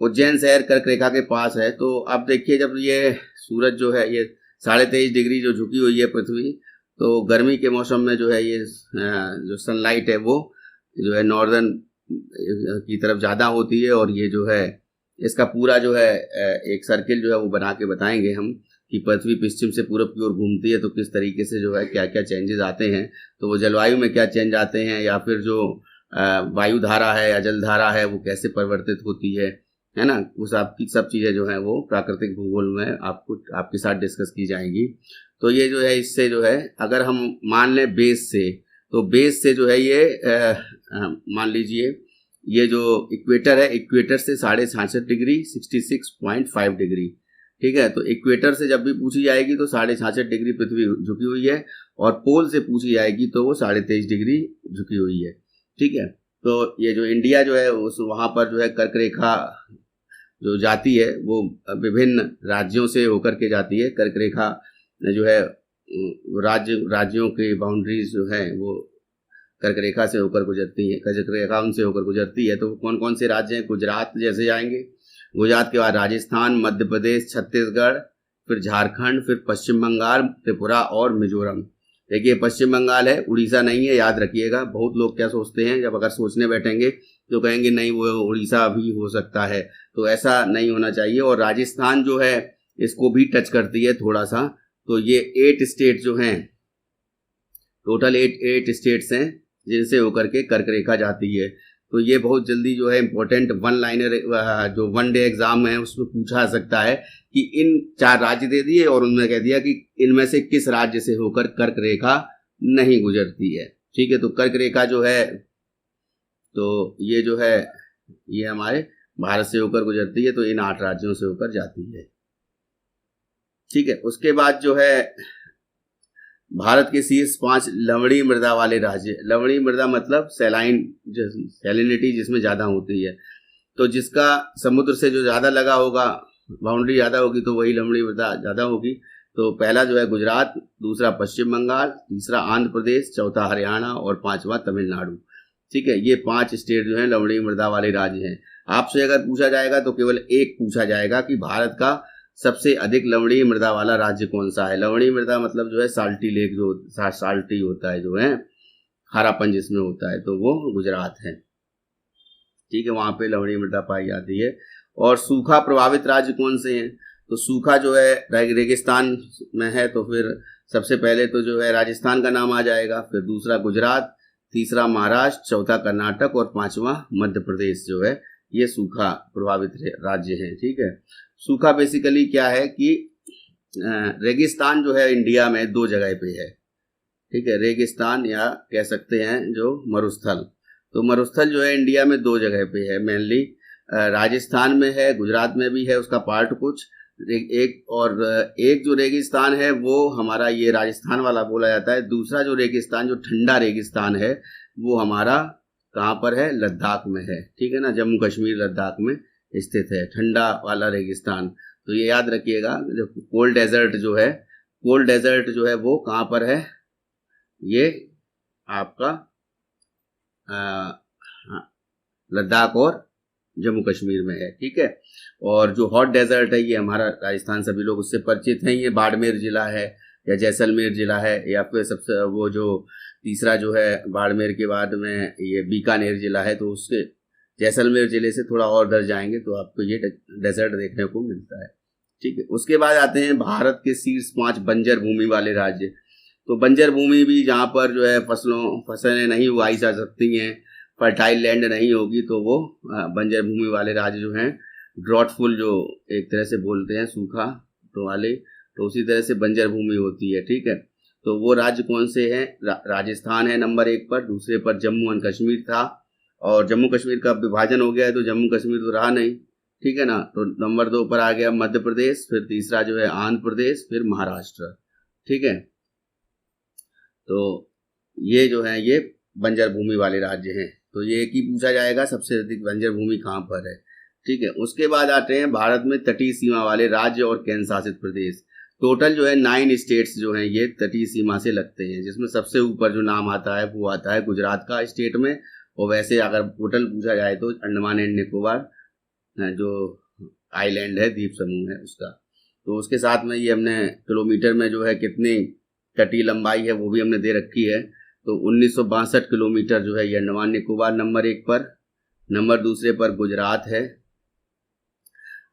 उज्जैन शहर कर्क रेखा के पास है। तो अब देखिए जब ये सूरज जो है ये 23.5 डिग्री जो झुकी हुई है पृथ्वी, तो गर्मी के मौसम में जो है ये जो सनलाइट है वो जो है नॉर्दर्न की तरफ ज़्यादा होती है। और ये जो है इसका पूरा जो है एक सर्किल जो है वो बना के बताएंगे हम कि पृथ्वी पश्चिम से पूरब की ओर घूमती है तो किस तरीके से जो है क्या क्या चेंजेस आते हैं। तो वो जलवायु में क्या चेंज आते हैं या फिर जो वायु धारा है या जल धारा है वो कैसे परिवर्तित होती है ना, उस आपकी सब चीज़ें जो हैं वो प्राकृतिक भूगोल में आपके साथ डिस्कस की जाएंगी। तो ये जो है इससे जो है अगर हम मान लें बेस से, तो बेस से जो है ये मान लीजिए ये जो इक्वेटर है, इक्वेटर से 66.5 डिग्री 66.5 डिग्री, ठीक है। तो इक्वेटर से जब भी पूछी जाएगी तो 66.5 डिग्री पृथ्वी झुकी हुई है, और पोल से पूछी जाएगी तो वो 23.5 डिग्री झुकी हुई है, ठीक है। तो ये जो इंडिया जो है उस वहाँ पर जो है कर्क रेखा जो जाती है वो विभिन्न राज्यों से होकर के जाती है। कर्क रेखा जो है राज्यों की बाउंड्रीज जो है वो कर्क रेखा से होकर गुजरती है, कर्क रेखा उनसे होकर गुजरती है। तो कौन कौन से राज्य हैं? गुजरात जैसे जाएंगे, गुजरात के बाद राजस्थान, मध्य प्रदेश, छत्तीसगढ़, फिर झारखंड, फिर पश्चिम बंगाल, त्रिपुरा और मिजोरम। देखिए पश्चिम बंगाल है, उड़ीसा नहीं है, याद रखिएगा। बहुत लोग क्या सोचते हैं, जब अगर सोचने बैठेंगे तो कहेंगे नहीं वो उड़ीसा भी हो सकता है, तो ऐसा नहीं होना चाहिए। और राजस्थान जो है इसको भी टच करती है थोड़ा सा। तो ये 8 स्टेट जो हैं, टोटल 8 स्टेट्स हैं जिनसे होकर के कर्क रेखा जाती है। तो ये बहुत जल्दी जो है इम्पोर्टेंट वन लाइनर जो वन डे एग्जाम है उसमें पूछा सकता है कि इन 4 राज्य दे दिए और उनमें कह दिया कि इनमें से किस राज्य से होकर कर्क रेखा नहीं गुजरती है, ठीक है। तो कर्क रेखा जो है तो ये जो है ये हमारे भारत से होकर गुजरती है, तो इन 8 राज्यों से होकर जाती है, ठीक है। उसके बाद जो है भारत के शीर्ष 5 लवणीय मृदा वाले राज्य। लवणीय मृदा मतलब सैलिनिटी जिसमें ज़्यादा होती है, तो जिसका समुद्र से जो ज़्यादा लगा होगा, बाउंड्री ज़्यादा होगी, तो वही लवणीय मृदा ज़्यादा होगी। तो पहला जो है गुजरात, दूसरा पश्चिम बंगाल, तीसरा आंध्र प्रदेश, चौथा हरियाणा और 5वां तमिलनाडु, ठीक है। ये 5 स्टेट जो हैं लवणीय मृदा वाले राज्य हैं। आपसे अगर पूछा जाएगा तो केवल एक पूछा जाएगा कि भारत का सबसे अधिक लवणीय मृदा वाला राज्य कौन सा है। लवणीय मृदा मतलब जो है साल्टी लेक, जो साल्टी होता है, जो है खारापन जिसमें होता है, तो वो गुजरात है, ठीक है। वहाँ पे लवणीय मृदा पाई जाती है। और सूखा प्रभावित राज्य कौन से हैं? तो सूखा जो है रेगिस्तान में है, तो फिर सबसे पहले तो जो है राजस्थान का नाम आ जाएगा, फिर दूसरा गुजरात, तीसरा महाराष्ट्र, चौथा कर्नाटक और 5वां मध्य प्रदेश जो है ये सूखा प्रभावित राज्य हैं, ठीक है। सूखा बेसिकली क्या है कि रेगिस्तान जो है इंडिया में 2 जगह पे है, ठीक है। रेगिस्तान या कह सकते हैं जो मरुस्थल, तो मरुस्थल जो है इंडिया में 2 जगह पे है मेनली। राजस्थान में है, गुजरात में भी है उसका पार्ट कुछ, एक जो रेगिस्तान है वो हमारा ये राजस्थान वाला बोला जाता है। दूसरा जो रेगिस्तान, जो ठंडा रेगिस्तान है, वो हमारा कहाँ पर है? लद्दाख में है, ठीक है ना। जम्मू कश्मीर लद्दाख में स्थित है ठंडा वाला रेगिस्तान। तो ये याद रखिएगा। जो कोल्ड डेजर्ट जो है वो कहाँ पर है? ये आपका लद्दाख और जम्मू कश्मीर में है, ठीक है। और जो हॉट डेजर्ट है ये हमारा राजस्थान, सभी लोग उससे परिचित हैं। ये बाड़मेर जिला है या जैसलमेर जिला है, या फिर सबसे वो जो तीसरा जो है बाड़मेर के बाद में ये बीकानेर जिला है, तो उसके जैसलमेर जिले से थोड़ा और उधर जाएंगे तो आपको ये डेजर्ट देखने को मिलता है, ठीक है। उसके बाद आते हैं भारत के शीर्ष 5 बंजर भूमि वाले राज्य। तो बंजर भूमि भी जहाँ पर जो है फसलें नहीं उगाई जा सकती हैं, फर्टाइल लैंड नहीं होगी, तो वो बंजर भूमि वाले राज्य जो हैं, ड्रॉटफुल जो एक तरह से बोलते हैं, सूखा तो वाले, तो उसी तरह से बंजर भूमि होती है, ठीक है। तो वो राज्य कौन से हैं? राजस्थान है नंबर 1 पर, दूसरे पर जम्मू एंड कश्मीर था, और जम्मू कश्मीर का विभाजन हो गया है तो जम्मू कश्मीर तो रहा नहीं, ठीक है ना। तो नंबर 2 पर आ गया मध्य प्रदेश, फिर तीसरा जो है आंध्र प्रदेश, फिर महाराष्ट्र, ठीक है। तो ये जो है ये बंजर भूमि वाले राज्य हैं। तो ये एक ही पूछा जाएगा सबसे अधिक बंजर भूमि कहाँ पर है, ठीक है। उसके बाद आते हैं भारत में तटीय सीमा वाले राज्य और केंद्र शासित प्रदेश। टोटल जो है 9 स्टेट्स जो हैं ये तटीय सीमा से लगते हैं, जिसमें सबसे ऊपर जो नाम आता है वो आता है गुजरात का स्टेट में। और वैसे अगर टोटल पूछा जाए तो अंडमान एंड निकोबार जो आइलैंड है, द्वीप समूह है उसका। तो उसके साथ में ये हमने किलोमीटर में जो है कितनी तटीय लंबाई है वो भी हमने दे रखी है। तो 1962 किलोमीटर जो है ये अंडमान निकोबार नंबर 1 पर, नंबर 2 पर गुजरात है,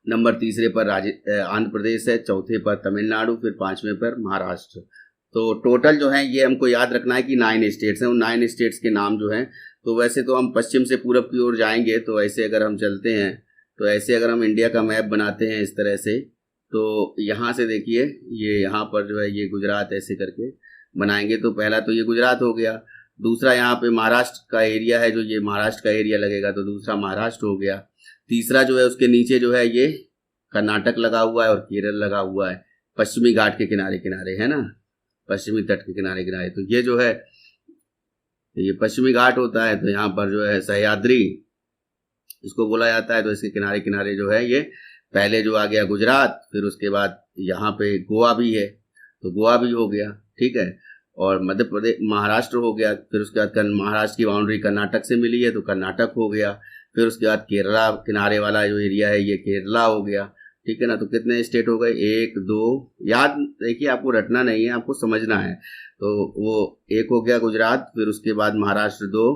नंबर 3 पर आंध्र प्रदेश है, 4 पर तमिलनाडु, फिर 5वें पर महाराष्ट्र। तो टोटल जो है ये हमको याद रखना है कि 9 स्टेट्स हैं। उन 9 स्टेट्स के नाम जो हैं, तो वैसे तो हम पश्चिम से पूरब की ओर जाएंगे, तो ऐसे अगर हम चलते हैं, तो ऐसे अगर हम इंडिया का मैप बनाते हैं इस तरह से, तो यहाँ से देखिए ये यहाँ पर जो है ये गुजरात ऐसे करके बनाएंगे, तो पहला तो ये गुजरात हो गया, दूसरा यहाँ पे महाराष्ट्र का एरिया है, जो ये महाराष्ट्र का एरिया लगेगा, तो दूसरा महाराष्ट्र हो गया, तीसरा जो है उसके नीचे जो है ये कर्नाटक लगा हुआ है और केरल लगा हुआ है, पश्चिमी घाट के किनारे किनारे है ना, पश्चिमी तट के किनारे किनारे। तो ये जो है ये पश्चिमी घाट होता है, तो यहाँ पर जो है सह्याद्री इसको बोला जाता है, तो इसके किनारे किनारे जो है ये पहले जो आ गया गुजरात, फिर उसके बाद यहाँ पे गोवा भी है, तो गोवा भी हो गया, ठीक है, और मध्य प्रदेश महाराष्ट्र हो गया, फिर उसके बाद महाराष्ट्र की बाउंड्री कर्नाटक से मिली है तो कर्नाटक हो गया, फिर उसके बाद केरला किनारे वाला जो एरिया है ये केरला हो गया, ठीक है ना। तो कितने स्टेट हो गए, 1 2, याद देखिए आपको रटना नहीं है, आपको समझना है। तो वो एक हो गया गुजरात, फिर उसके बाद महाराष्ट्र 2,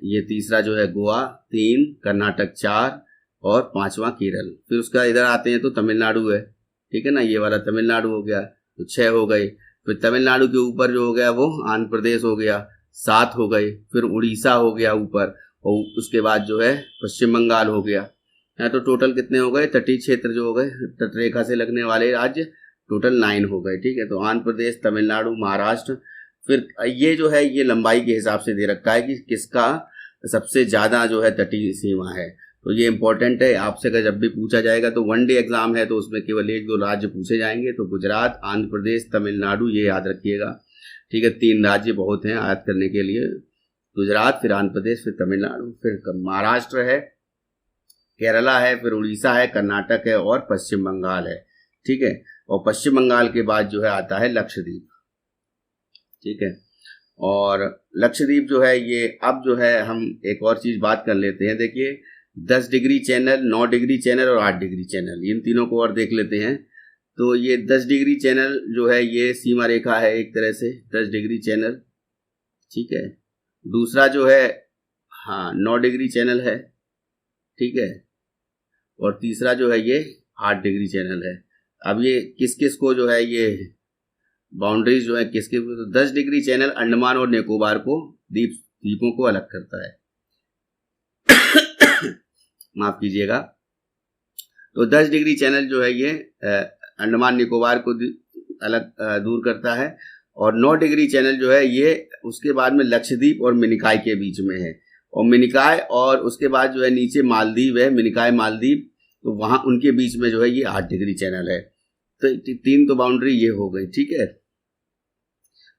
ये तीसरा जो है गोवा 3, कर्नाटक 4 और 5वां केरल। फिर उसका इधर आते हैं तो तमिलनाडु है, ठीक है ना, ये वाला तमिलनाडु हो गया, तो 6 हो गए। फिर तमिलनाडु के ऊपर जो हो गया वो आंध्र प्रदेश हो गया, 7 हो गए। फिर उड़ीसा हो गया ऊपर, और उसके बाद जो है पश्चिम बंगाल हो गया। तो टोटल कितने हो गए, तटीय क्षेत्र जो हो गए, तटरेखा से लगने वाले राज्य टोटल 9 हो गए, ठीक है। तो आंध्र प्रदेश, तमिलनाडु, महाराष्ट्र, फिर ये जो है ये लंबाई के हिसाब से दे रखा है कि किसका सबसे ज्यादा जो है तटीय सीमा है। तो ये इंपॉर्टेंट है, आपसे अगर जब भी पूछा जाएगा तो 1 डे एग्जाम है, तो उसमें केवल 1 2 राज्य पूछे जाएंगे, तो गुजरात, आंध्र प्रदेश, तमिलनाडु, ये याद रखिएगा, ठीक है। 3 राज्य बहुत हैं याद करने के लिए, गुजरात, फिर आंध्र प्रदेश, फिर तमिलनाडु, फिर महाराष्ट्र है, केरला है, फिर उड़ीसा है, कर्नाटक है और पश्चिम बंगाल है, ठीक है। और पश्चिम बंगाल के बाद जो है आता है लक्षद्वीप, ठीक है। और लक्षद्वीप जो है ये अब जो है हम एक और चीज बात कर लेते हैं, देखिए 10 डिग्री चैनल, 9 डिग्री चैनल और 8 डिग्री चैनल, इन तीनों को और देख लेते हैं। तो ये 10 डिग्री चैनल जो है ये सीमा रेखा है एक तरह से, 10 डिग्री चैनल, ठीक है। दूसरा जो है 9 डिग्री चैनल है, ठीक है। और तीसरा जो है ये 8 डिग्री चैनल है। अब ये किस किस को जो है ये बाउंड्रीज जो है किसके, तो 10 डिग्री चैनल अंडमान और निकोबार को द्वीपों को अलग करता है माफ कीजिएगा। तो 10 डिग्री चैनल जो है ये अंडमान निकोबार को अलग दूर करता है, और 9 डिग्री चैनल जो है ये उसके बाद में लक्षद्वीप और मिनिकॉय के बीच में है, और मिनिकॉय और उसके बाद जो है नीचे मालदीव है, मिनिकॉय मालदीव, तो वहां उनके बीच में जो है ये 8 डिग्री चैनल है। तो 3 तो बाउंड्री ये हो गई, ठीक है।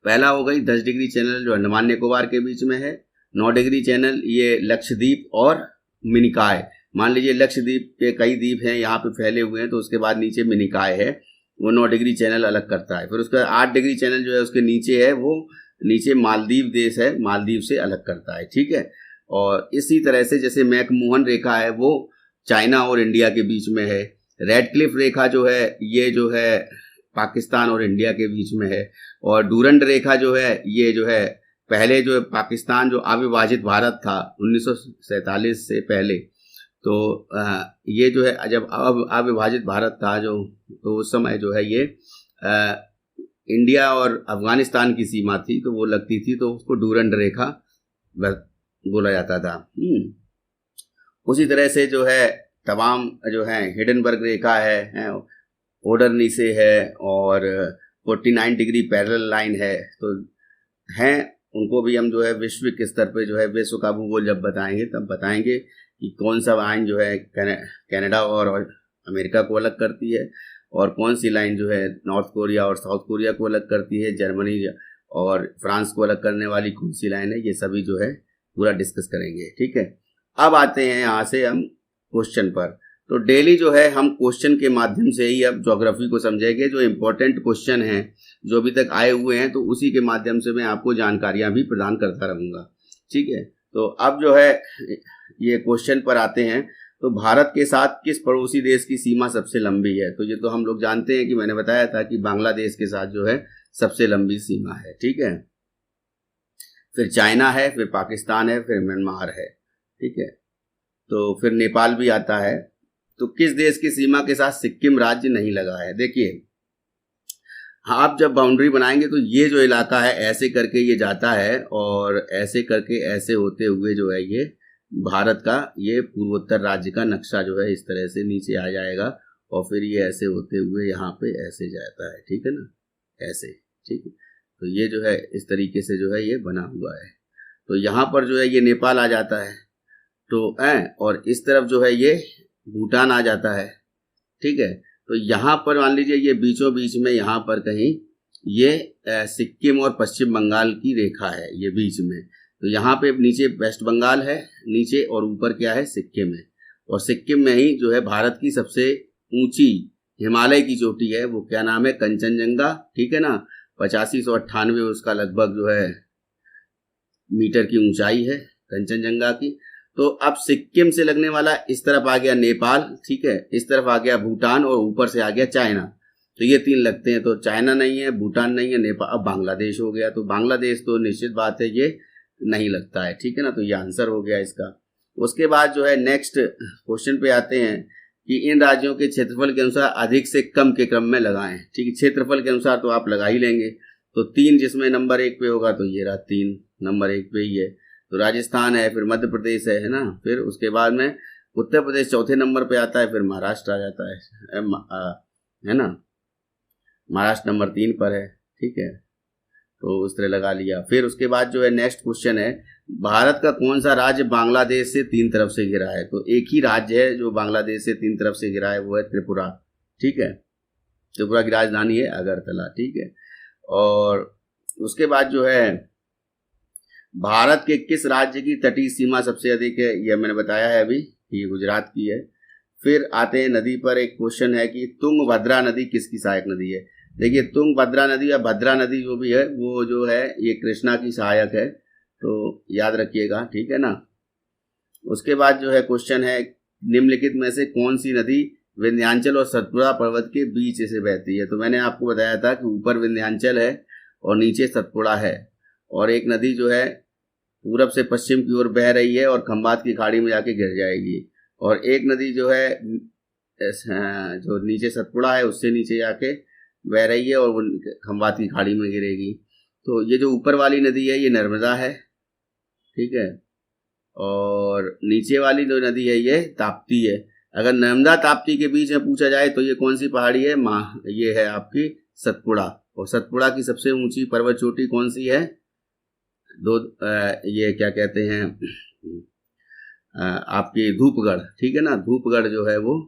पहला हो गई 10 डिग्री चैनल जो अंडमान निकोबार के बीच में है, 9 डिग्री चैनल ये लक्षद्वीप और मिनिकॉय, मान लीजिए लक्षद्वीप के कई द्वीप हैं यहाँ पे फैले हुए हैं, तो उसके बाद नीचे मिनिकॉय है, वो 9 डिग्री चैनल अलग करता है। फिर उसका 8 डिग्री चैनल जो है उसके नीचे है, वो नीचे मालदीव देश है, मालदीव से अलग करता है, ठीक है। और इसी तरह से जैसे मैकमोहन रेखा है वो चाइना और इंडिया के बीच में है, रेड क्लिफ रेखा जो है ये जो है पाकिस्तान और इंडिया के बीच में है, और डूरंड रेखा जो है ये जो है पहले जो है पाकिस्तान जो अविभाजित भारत था 1947 से पहले, तो ये जो है जब अविभाजित भारत था जो, तो उस समय जो है ये इंडिया और अफगानिस्तान की सीमा थी, तो वो लगती थी, तो उसको डूरंड रेखा बोला जाता था। उसी तरह से जो है तमाम जो है हिडनबर्ग रेखा है, ओडरनीसे है, और 49 डिग्री पैरेलल लाइन है, तो हैं उनको भी हम जो है वैश्विक स्तर पे जो है विश्व का भूगोल जब बताएंगे तब बताएंगे कि कौन सा लाइन जो है कनाडा और अमेरिका को अलग करती है, और कौन सी लाइन जो है नॉर्थ कोरिया और साउथ कोरिया को अलग करती है, जर्मनी और फ्रांस को अलग करने वाली कौन सी लाइन है, ये सभी जो है पूरा डिस्कस करेंगे, ठीक है। अब आते हैं यहाँ से हम क्वेश्चन पर। तो डेली जो है हम क्वेश्चन के माध्यम से ही अब ज्योग्राफी को समझेंगे, जो इम्पोर्टेंट क्वेश्चन हैं जो अभी तक आए हुए हैं, तो उसी के माध्यम से मैं आपको जानकारियां भी प्रदान करता रहूँगा, ठीक है। तो अब जो है ये क्वेश्चन पर आते हैं, तो भारत के साथ किस पड़ोसी देश की सीमा सबसे लंबी है, तो ये तो हम लोग जानते हैं कि मैंने बताया था कि बांग्लादेश के साथ जो है सबसे लंबी सीमा है, ठीक है। फिर चाइना है, फिर पाकिस्तान है, फिर म्यांमार है, ठीक है। तो फिर नेपाल भी आता है। तो किस देश की सीमा के साथ सिक्किम राज्य नहीं लगा है, देखिए हाँ, आप जब बाउंड्री बनाएंगे तो ये जो इलाका है ऐसे करके ये जाता है और ऐसे करके ऐसे होते हुए जो है ये भारत का ये पूर्वोत्तर राज्य का नक्शा जो है इस तरह से नीचे आ जाएगा और फिर ये ऐसे होते हुए यहाँ पे ऐसे जाता है, ठीक है ना, ऐसे, ठीक है। तो ये जो है इस तरीके से जो है ये बना हुआ है। तो यहाँ पर जो है ये नेपाल आ जाता है, तो और इस तरफ जो है ये भूटान आ जाता है, ठीक है। तो यहाँ पर मान लीजिए ये बीचों बीच में यहाँ पर कहीं ये सिक्किम और पश्चिम बंगाल की रेखा है ये बीच में। तो यहाँ पे नीचे वेस्ट बंगाल है नीचे और ऊपर क्या है, सिक्किम है। और सिक्किम में ही जो है भारत की सबसे ऊंची हिमालय की चोटी है, वो क्या नाम है, कंचनजंगा, ठीक है ना। 8598 उसका लगभग जो है मीटर की ऊंचाई है कंचनजंगा की। तो अब सिक्किम से लगने वाला इस तरफ आ गया नेपाल, ठीक है, इस तरफ आ गया भूटान और ऊपर से आ गया चाइना। तो ये तीन लगते हैं, तो चाइना नहीं है, भूटान नहीं है, नेपाल, अब बांग्लादेश हो गया। तो बांग्लादेश तो निश्चित बात है ये नहीं लगता है, ठीक है ना। तो ये आंसर हो गया इसका। उसके बाद जो है नेक्स्ट क्वेश्चन पे आते हैं कि इन राज्यों के क्षेत्रफल के अनुसार अधिक से कम के क्रम में लगाएं, ठीक है। क्षेत्रफल के अनुसार तो आप लगा ही लेंगे। तो 3 जिसमें नंबर 1 पे होगा तो ये रहा 3 नंबर 1 पे ही है। तो राजस्थान है, फिर मध्य प्रदेश है ना, फिर उसके बाद में उत्तर प्रदेश चौथे नंबर पे आता है, फिर महाराष्ट्र आ जाता है ना, महाराष्ट्र नंबर 3 पर है, ठीक है। तो उस तरह लगा लिया। फिर उसके बाद जो है नेक्स्ट क्वेश्चन है, भारत का कौन सा राज्य बांग्लादेश से 3 तरफ से घिरा है। तो एक ही राज्य है जो बांग्लादेश से 3 तरफ से घिरा है, वो है त्रिपुरा, ठीक है। त्रिपुरा की राजधानी है अगरतला, ठीक है। और उसके बाद जो है भारत के किस राज्य की तटीय सीमा सबसे अधिक है, यह मैंने बताया है अभी, ये गुजरात की है। फिर आते हैं नदी पर, एक क्वेश्चन है कि तुंगभद्रा नदी किसकी सहायक नदी है। देखिए तुंगभद्रा नदी या भद्रा नदी जो भी है वो जो है ये कृष्णा की सहायक है, तो याद रखिएगा, ठीक है ना। उसके बाद जो है क्वेश्चन है निम्नलिखित में से कौन सी नदी विंध्याचल और सतपुड़ा पर्वत के बीच से बहती है। तो मैंने आपको बताया था कि ऊपर विंध्याचल है और नीचे सतपुड़ा है, और एक नदी जो है पूरब से पश्चिम की ओर बह रही है और खंबात की खाड़ी में जाके गिर जाएगी, और एक नदी जो है जो नीचे सतपुड़ा है उससे नीचे जाके बह रही है और वो खंबात की खाड़ी में गिरेगी। तो ये जो ऊपर वाली नदी है ये नर्मदा है, ठीक है, और नीचे वाली जो नदी है ये ताप्ती है। अगर नर्मदा ताप्ती के बीच में पूछा जाए तो ये कौन सी पहाड़ी है, ये है आपकी सतपुड़ा। और सतपुड़ा की सबसे ऊंची पर्वत चोटी कौन सी है, ये क्या कहते हैं आपकी धूपगढ़, ठीक है ना। धूपगढ़ जो है वो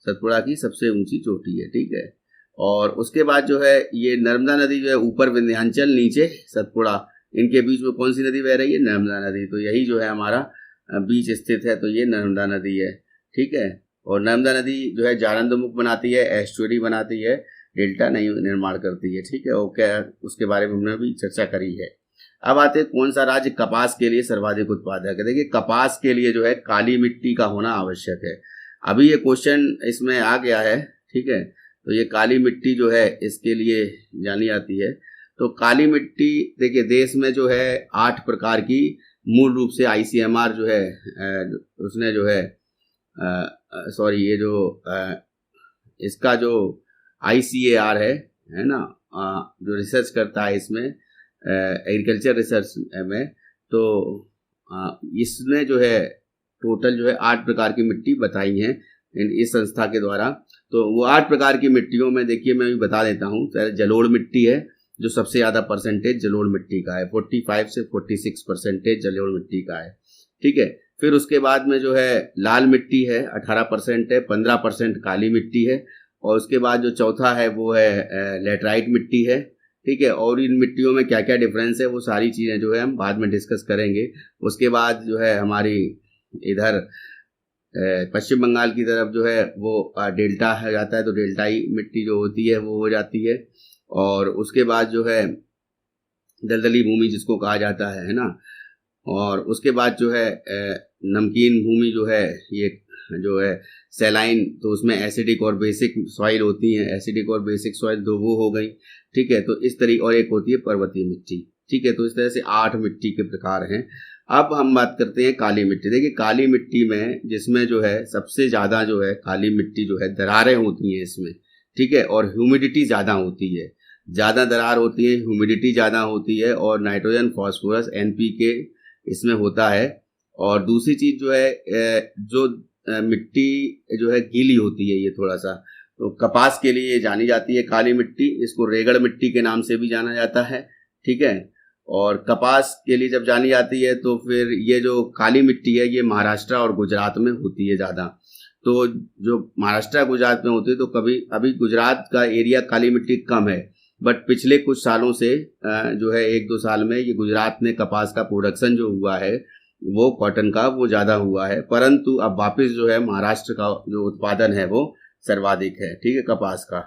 सतपुड़ा की सबसे ऊंची चोटी है, ठीक है। और उसके बाद जो है ये नर्मदा नदी जो है ऊपर विंध्याचल नीचे सतपुड़ा, इनके बीच में कौन सी नदी बह रही है, नर्मदा नदी। तो यही जो है हमारा बीच स्थित है, तो ये नर्मदा नदी है, ठीक है। और नर्मदा नदी जो है जारंदमुख बनाती है, एस्चुरी बनाती है, डेल्टा नहीं निर्माण करती है, ठीक है। ओके, उसके बारे में हमने भी चर्चा करी है। अब आते हैं कौन सा राज्य कपास के लिए सर्वाधिक उत्पादक है। देखिए कपास के लिए जो है काली मिट्टी का होना आवश्यक है। अभी ये क्वेश्चन इसमें आ गया है, ठीक है। तो ये काली मिट्टी जो है इसके लिए जानी जाती है। तो काली मिट्टी देखिए देश में जो है 8 प्रकार की मूल रूप से ICMR जो है उसने जो है सॉरी ये जो इसका जो ICAR है ना, जो रिसर्च करता है इसमें एग्रीकल्चर रिसर्च में, तो इसने जो है टोटल जो है 8 प्रकार की मिट्टी बताई हैं इस संस्था के द्वारा। तो वो 8 प्रकार की मिट्टियों में देखिए मैं भी बता देता हूँ। जलोढ़ मिट्टी है जो सबसे ज़्यादा परसेंटेज जलोढ़ मिट्टी का है, 45 से 46% जलोढ़ मिट्टी का है, ठीक है। फिर उसके बाद में जो है लाल मिट्टी है 18% है, 15% काली मिट्टी है, और उसके बाद जो चौथा है वो है लेटराइट मिट्टी है, ठीक है। और इन मिट्टियों में क्या क्या डिफरेंस है वो सारी चीज़ें जो है हम बाद में डिस्कस करेंगे। उसके बाद जो है हमारी इधर पश्चिम बंगाल की तरफ जो है वो डेल्टा है जाता है, तो डेल्टाई मिट्टी जो होती है वो हो जाती है। और उसके बाद जो है दलदली भूमि जिसको कहा जाता है ना, और उसके बाद जो है नमकीन भूमि जो है ये जो है सैलाइन, तो उसमें एसिडिक और बेसिक सॉइल होती हैं। एसिडिक और बेसिक सॉइल दो वो हो गई, ठीक है। तो इस तरीके, और एक होती है पर्वतीय मिट्टी, ठीक है। तो इस तरह से 8 मिट्टी के प्रकार हैं। अब हम बात करते हैं काली मिट्टी। देखिए काली मिट्टी में जिसमें जो है सबसे ज़्यादा जो है काली मिट्टी जो है दरारें होती हैं इसमें, ठीक है, और ह्यूमिडिटी ज़्यादा होती है। ज़्यादा दरार होती है, ह्यूमिडिटी ज़्यादा होती है और नाइट्रोजन फास्फोरस NPK इसमें होता है। और दूसरी चीज़ जो है जो मिट्टी जो है गीली होती है ये थोड़ा सा, तो कपास के लिए जानी जाती है काली मिट्टी, इसको रेगड़ मिट्टी के नाम से भी जाना जाता है, ठीक है। और कपास के लिए जब जानी जाती है तो फिर ये जो काली मिट्टी है ये महाराष्ट्र और गुजरात में होती है ज़्यादा। तो जो महाराष्ट्र गुजरात में होती है तो कभी अभी गुजरात का एरिया काली मिट्टी कम है, बट पिछले कुछ सालों से जो है 1-2 साल में ये गुजरात में कपास का प्रोडक्शन जो हुआ है वो कॉटन का वो ज़्यादा हुआ है, परंतु अब वापस जो है महाराष्ट्र का जो उत्पादन है वो सर्वाधिक है, ठीक है, कपास का।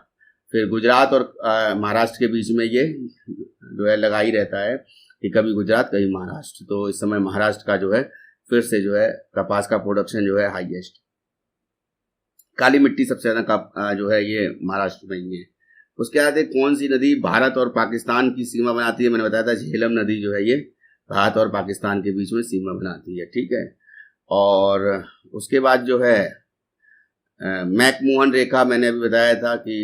फिर गुजरात और महाराष्ट्र के बीच में ये जो है लगा ही रहता है कि कभी गुजरात कभी महाराष्ट्र। तो इस समय महाराष्ट्र का जो है फिर से जो है कपास का प्रोडक्शन जो है हाईएस्ट। काली मिट्टी सबसे ज़्यादा जो है ये महाराष्ट्र में ही है। उसके बाद कौन सी नदी भारत और पाकिस्तान की सीमा बनाती है, मैंने बताया था झेलम नदी जो है ये भारत और पाकिस्तान के बीच में सीमा बनाती है, ठीक है। और उसके बाद जो है मैकमोहन रेखा मैंने अभी बताया था कि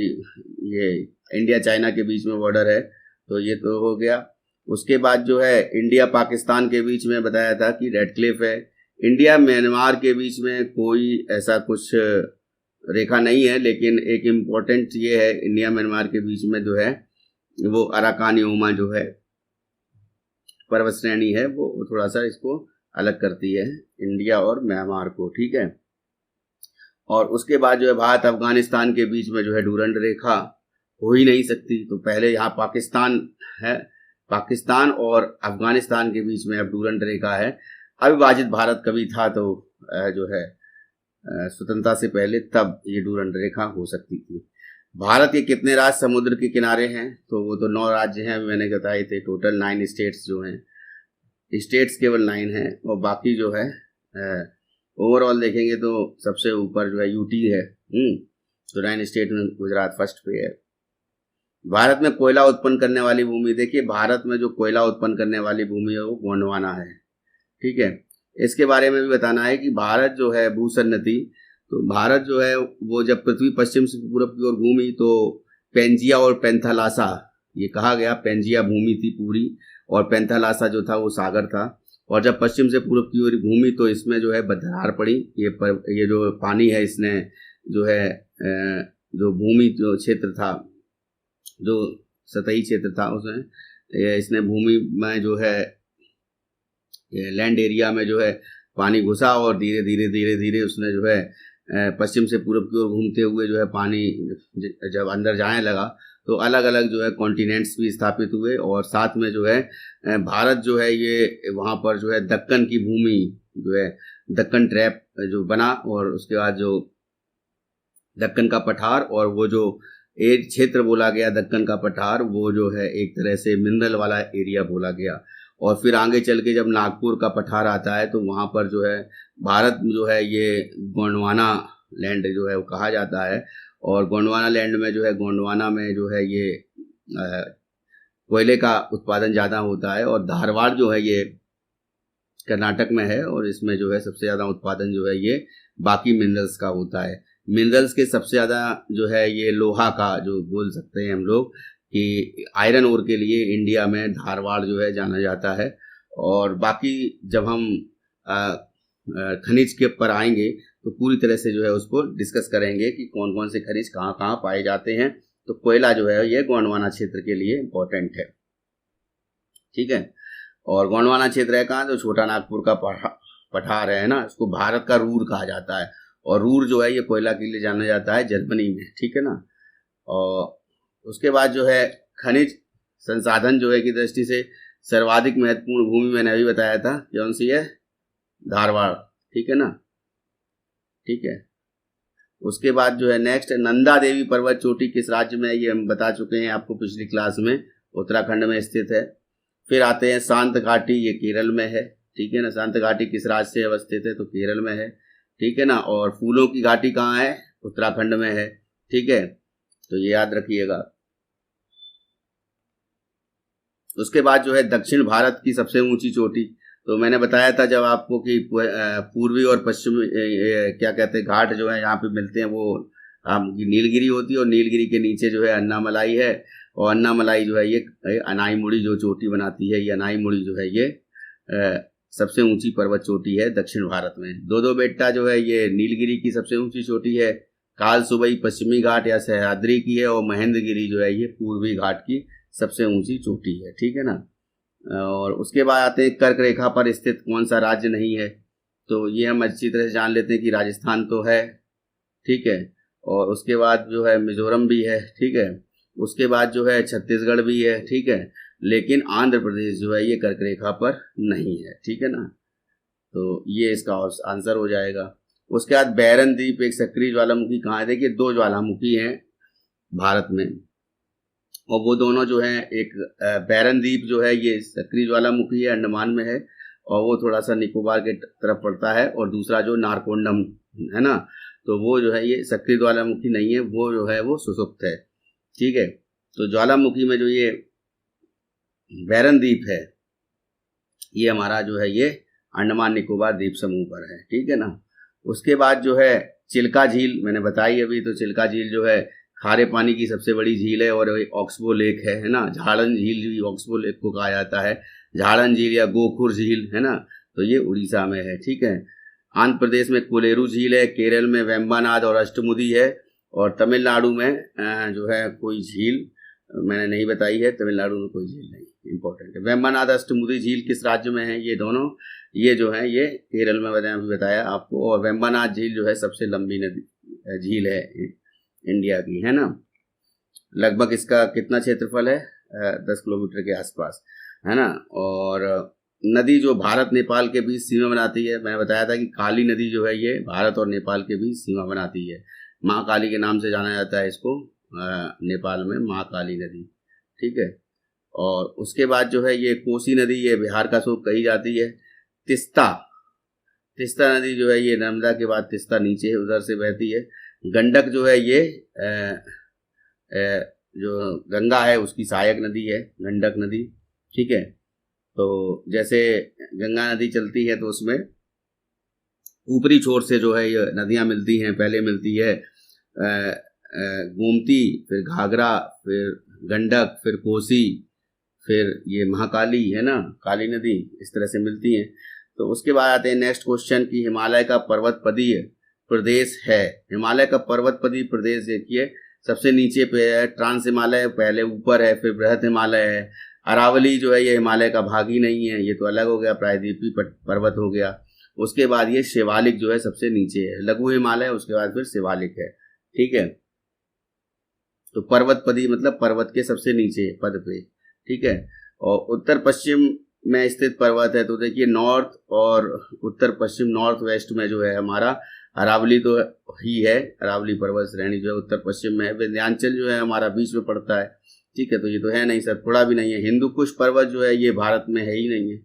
ये इंडिया चाइना के बीच में बॉर्डर है, तो ये तो हो गया। उसके बाद जो है इंडिया पाकिस्तान के बीच में बताया था कि रेड क्लिफ है। इंडिया म्यांमार के बीच में कोई ऐसा कुछ रेखा नहीं है, लेकिन एक इम्पोर्टेंट ये है इंडिया म्यांमार के बीच में जो है वो अराकान योमा जो है पर्वत श्रेणी है, वो थोड़ा सा इसको अलग करती है इंडिया और म्यांमार को, ठीक है। और उसके बाद जो है भारत अफगानिस्तान के बीच में जो है डूरंड रेखा हो ही नहीं सकती, तो पहले यहाँ पाकिस्तान है, पाकिस्तान और अफगानिस्तान के बीच में अब डूरंड रेखा है। अविभाजित भारत कभी था तो जो है स्वतंत्रता से पहले तब ये डूरंड रेखा हो सकती थी। भारत के कितने राज्य समुद्र के किनारे हैं, तो वो तो 9 राज्य हैं, अभी मैंने बताए थे। टोटल 9 स्टेट्स जो हैं, स्टेट्स केवल 9 हैं और बाकी जो है ओवरऑल देखेंगे तो सबसे ऊपर जो है यूटी है। तो 9 स्टेट में गुजरात फर्स्ट पे है। भारत में कोयला उत्पन्न करने वाली भूमि, देखिए भारत में जो कोयला उत्पन्न करने वाली भूमि है वो गोंडवाना है, ठीक है। इसके बारे में भी बताना है कि भारत जो है भूसन्नति, तो भारत जो है वो जब पृथ्वी पश्चिम से पूरब की ओर घूमी तो पेंजिया और पेंथालासा, ये कहा गया पेंजिया भूमि थी पूरी और पेंथालासा जो था वो सागर था। और जब पश्चिम से पूरब की ओर घूमी तो इसमें जो है दरार पड़ी, ये जो पानी है इसने जो है जो भूमि जो क्षेत्र था, जो सतही क्षेत्र था उसमें इसने भूमि में जो है लैंड एरिया में जो है पानी घुसा और धीरे धीरे धीरे धीरे उसने जो है पश्चिम से पूरब की ओर घूमते हुए जो है पानी जब अंदर जाने लगा तो अलग अलग जो है कॉन्टिनेंट्स भी स्थापित हुए। और साथ में जो है भारत जो है ये वहाँ पर जो है दक्कन की भूमि जो है दक्कन ट्रैप जो बना, और उसके बाद जो दक्कन का पठार और वो जो एक क्षेत्र बोला गया दक्कन का पठार, वो जो है एक तरह से मिनरल वाला एरिया बोला गया। और फिर आगे चल के जब नागपुर का पठार आता है तो वहाँ पर जो है भारत जो है ये गोंडवाना लैंड जो है वो कहा जाता है। और गोंडवाना लैंड में जो है गोंडवाना में जो है ये कोयले का उत्पादन ज़्यादा होता है। और धारवाड़ जो है ये कर्नाटक में है और इसमें जो है सबसे ज़्यादा उत्पादन जो है ये बाकी मिनरल्स का होता है। मिनरल्स के सबसे ज़्यादा जो है ये लोहा का जो बोल सकते हैं हम लोग कि आयरन ओर के लिए इंडिया में धारवाड़ जो है जाना जाता है। और बाकी जब हम खनिज के ऊपर आएंगे तो पूरी तरह से जो है उसको डिस्कस करेंगे कि कौन कौन से खनिज कहाँ कहाँ पाए जाते हैं। तो कोयला जो है ये गोंडवाना क्षेत्र के लिए इम्पोर्टेंट है, ठीक है। और गोंडवाना क्षेत्र है कहाँ, तो छोटा नागपुर का पठार है ना, इसको भारत का रूर कहा जाता है। और रूर जो है ये कोयला के लिए जाना जाता है जर्मनी में, ठीक है ना। और उसके बाद जो है खनिज संसाधन जो है की दृष्टि से सर्वाधिक महत्वपूर्ण भूमि मैंने अभी बताया था कौन सी है, धारवाड़, ठीक है ना, ठीक है। उसके बाद जो है नेक्स्ट नंदा देवी पर्वत चोटी किस राज्य में है, ये हम बता चुके हैं आपको पिछली क्लास में, उत्तराखंड में स्थित है। फिर आते हैं शांत घाटी, ये केरल में है, ठीक है ना। शांत घाटी किस राज्य से अवस्थित है, तो केरल में है, ठीक है ना। और फूलों की घाटी कहाँ है, उत्तराखंड में है, ठीक है, तो ये याद रखिएगा। उसके बाद जो है दक्षिण भारत की सबसे ऊंची चोटी, तो मैंने बताया था जब आपको कि पूर्वी और पश्चिमी क्या कहते हैं घाट जो है यहाँ पे मिलते हैं, वो नीलगिरी होती है और नीलगिरी के नीचे जो है अन्नामलाई है। और अन्नामलाई जो है ये अनाईमुड़ी जो चोटी बनाती है, ये अनाईमुड़ी जो है ये सबसे ऊंची पर्वत चोटी है दक्षिण भारत में। दो बेट्टा जो है ये नीलगिरी की सबसे ऊंची चोटी है, कालसुबई पश्चिमी घाट या सह्याद्री की है, और महेंद्रगिरी जो है ये पूर्वी घाट की सबसे ऊंची चोटी है, ठीक है ना। और उसके बाद आते हैं कर्क रेखा पर स्थित कौन सा राज्य नहीं है, तो ये हम अच्छी तरह से जान लेते हैं कि राजस्थान तो है, ठीक है, और उसके बाद जो है मिजोरम भी है, ठीक है, उसके बाद जो है छत्तीसगढ़ भी है, ठीक है, लेकिन आंध्र प्रदेश जो है ये कर्क रेखा पर नहीं है, ठीक है ना। तो ये इसका आंसर हो जाएगा। उसके बाद बैरन द्वीप एक सक्रिय ज्वालामुखी कहाँ है, देखिए 2 ज्वालामुखी हैं भारत में, और वो दोनों जो है एक बैरन द्वीप जो है ये सक्रिय ज्वालामुखी है, अंडमान में है, और वो थोड़ा सा निकोबार के तरफ पड़ता है, और दूसरा जो नारकोंडम है ना, तो वो जो है ये सक्रिय ज्वालामुखी नहीं है, वो जो है वो सुसुप्त है, ठीक है। तो ज्वालामुखी में जो ये बैरन द्वीप है ये हमारा जो है ये अंडमान निकोबार द्वीप समूह पर है, ठीक है ना। उसके बाद जो है चिल्का झील मैंने बताई अभी, तो चिल्का झील जो है खारे पानी की सबसे बड़ी झील है, और ऑक्सबो लेक है ना। झाड़न झील भी ऑक्सबो लेक को कहा जाता है, झाड़न झील या गोखुर झील है ना, तो ये उड़ीसा में है, ठीक है। आंध्र प्रदेश में कोलेरू झील है, केरल में वेम्बानाद और अष्टमुदी है, और तमिलनाडु में जो है कोई झील मैंने नहीं बताई है, तमिलनाडु में कोई झील नहीं, इंपॉर्टेंट है। वेम्बानाद अष्टमुदी झील किस राज्य में है, ये दोनों ये जो है ये केरल में बताया आपको, और वेम्बानाद झील जो है सबसे लंबी नदी झील है इंडिया की, है ना। लगभग इसका कितना क्षेत्रफल है, 10 किलोमीटर के आसपास, है ना। और नदी जो भारत नेपाल के बीच सीमा बनाती है, मैंने बताया था कि काली नदी जो है ये भारत और नेपाल के बीच सीमा बनाती है, माँ काली के नाम से जाना जाता है इसको, नेपाल में माँ काली नदी, ठीक है। और उसके बाद जो है ये कोसी नदी ये बिहार का स्वरूप कही जाती है। तिस्ता नदी जो है ये नर्मदा के बाद तिस्ता नीचे है, उधर से बहती है। गंडक जो है ये जो गंगा है उसकी सहायक नदी है गंडक नदी, ठीक है। तो जैसे गंगा नदी चलती है तो उसमें ऊपरी छोर से जो है ये नदियां मिलती हैं, पहले मिलती है गोमती, फिर घाघरा, फिर गंडक, फिर कोसी, फिर ये महाकाली है ना, काली नदी, इस तरह से मिलती हैं। तो उसके बाद आते हैं नेक्स्ट क्वेश्चन कि हिमालय का पर्वतपदीय प्रदेश है। हिमालय का पर्वतपदीय प्रदेश देखिए सबसे नीचे पे है ट्रांस हिमालय, पहले ऊपर है, फिर बृहत हिमालय है। अरावली जो है ये हिमालय का भाग ही नहीं है, ये तो अलग हो गया, प्रायद्वीपीय पर्वत हो गया। उसके बाद ये शिवालिक जो है सबसे नीचे है, लघु हिमालय, उसके बाद फिर शिवालिक है, ठीक है। तो पर्वतपदी मतलब पर्वत के सबसे नीचे पद पे, ठीक है। और उत्तर पश्चिम में स्थित पर्वत है, तो देखिए नॉर्थ और उत्तर पश्चिम, नॉर्थ वेस्ट में जो है हमारा अरावली तो ही है, अरावली पर्वत श्रेणी जो है उत्तर पश्चिम में है। विंध्याचल जो है हमारा बीच में पड़ता है, ठीक है, तो ये तो है नहीं सर, थोड़ा भी नहीं है। हिंदू कुश पर्वत जो है ये भारत में है ही नहीं है,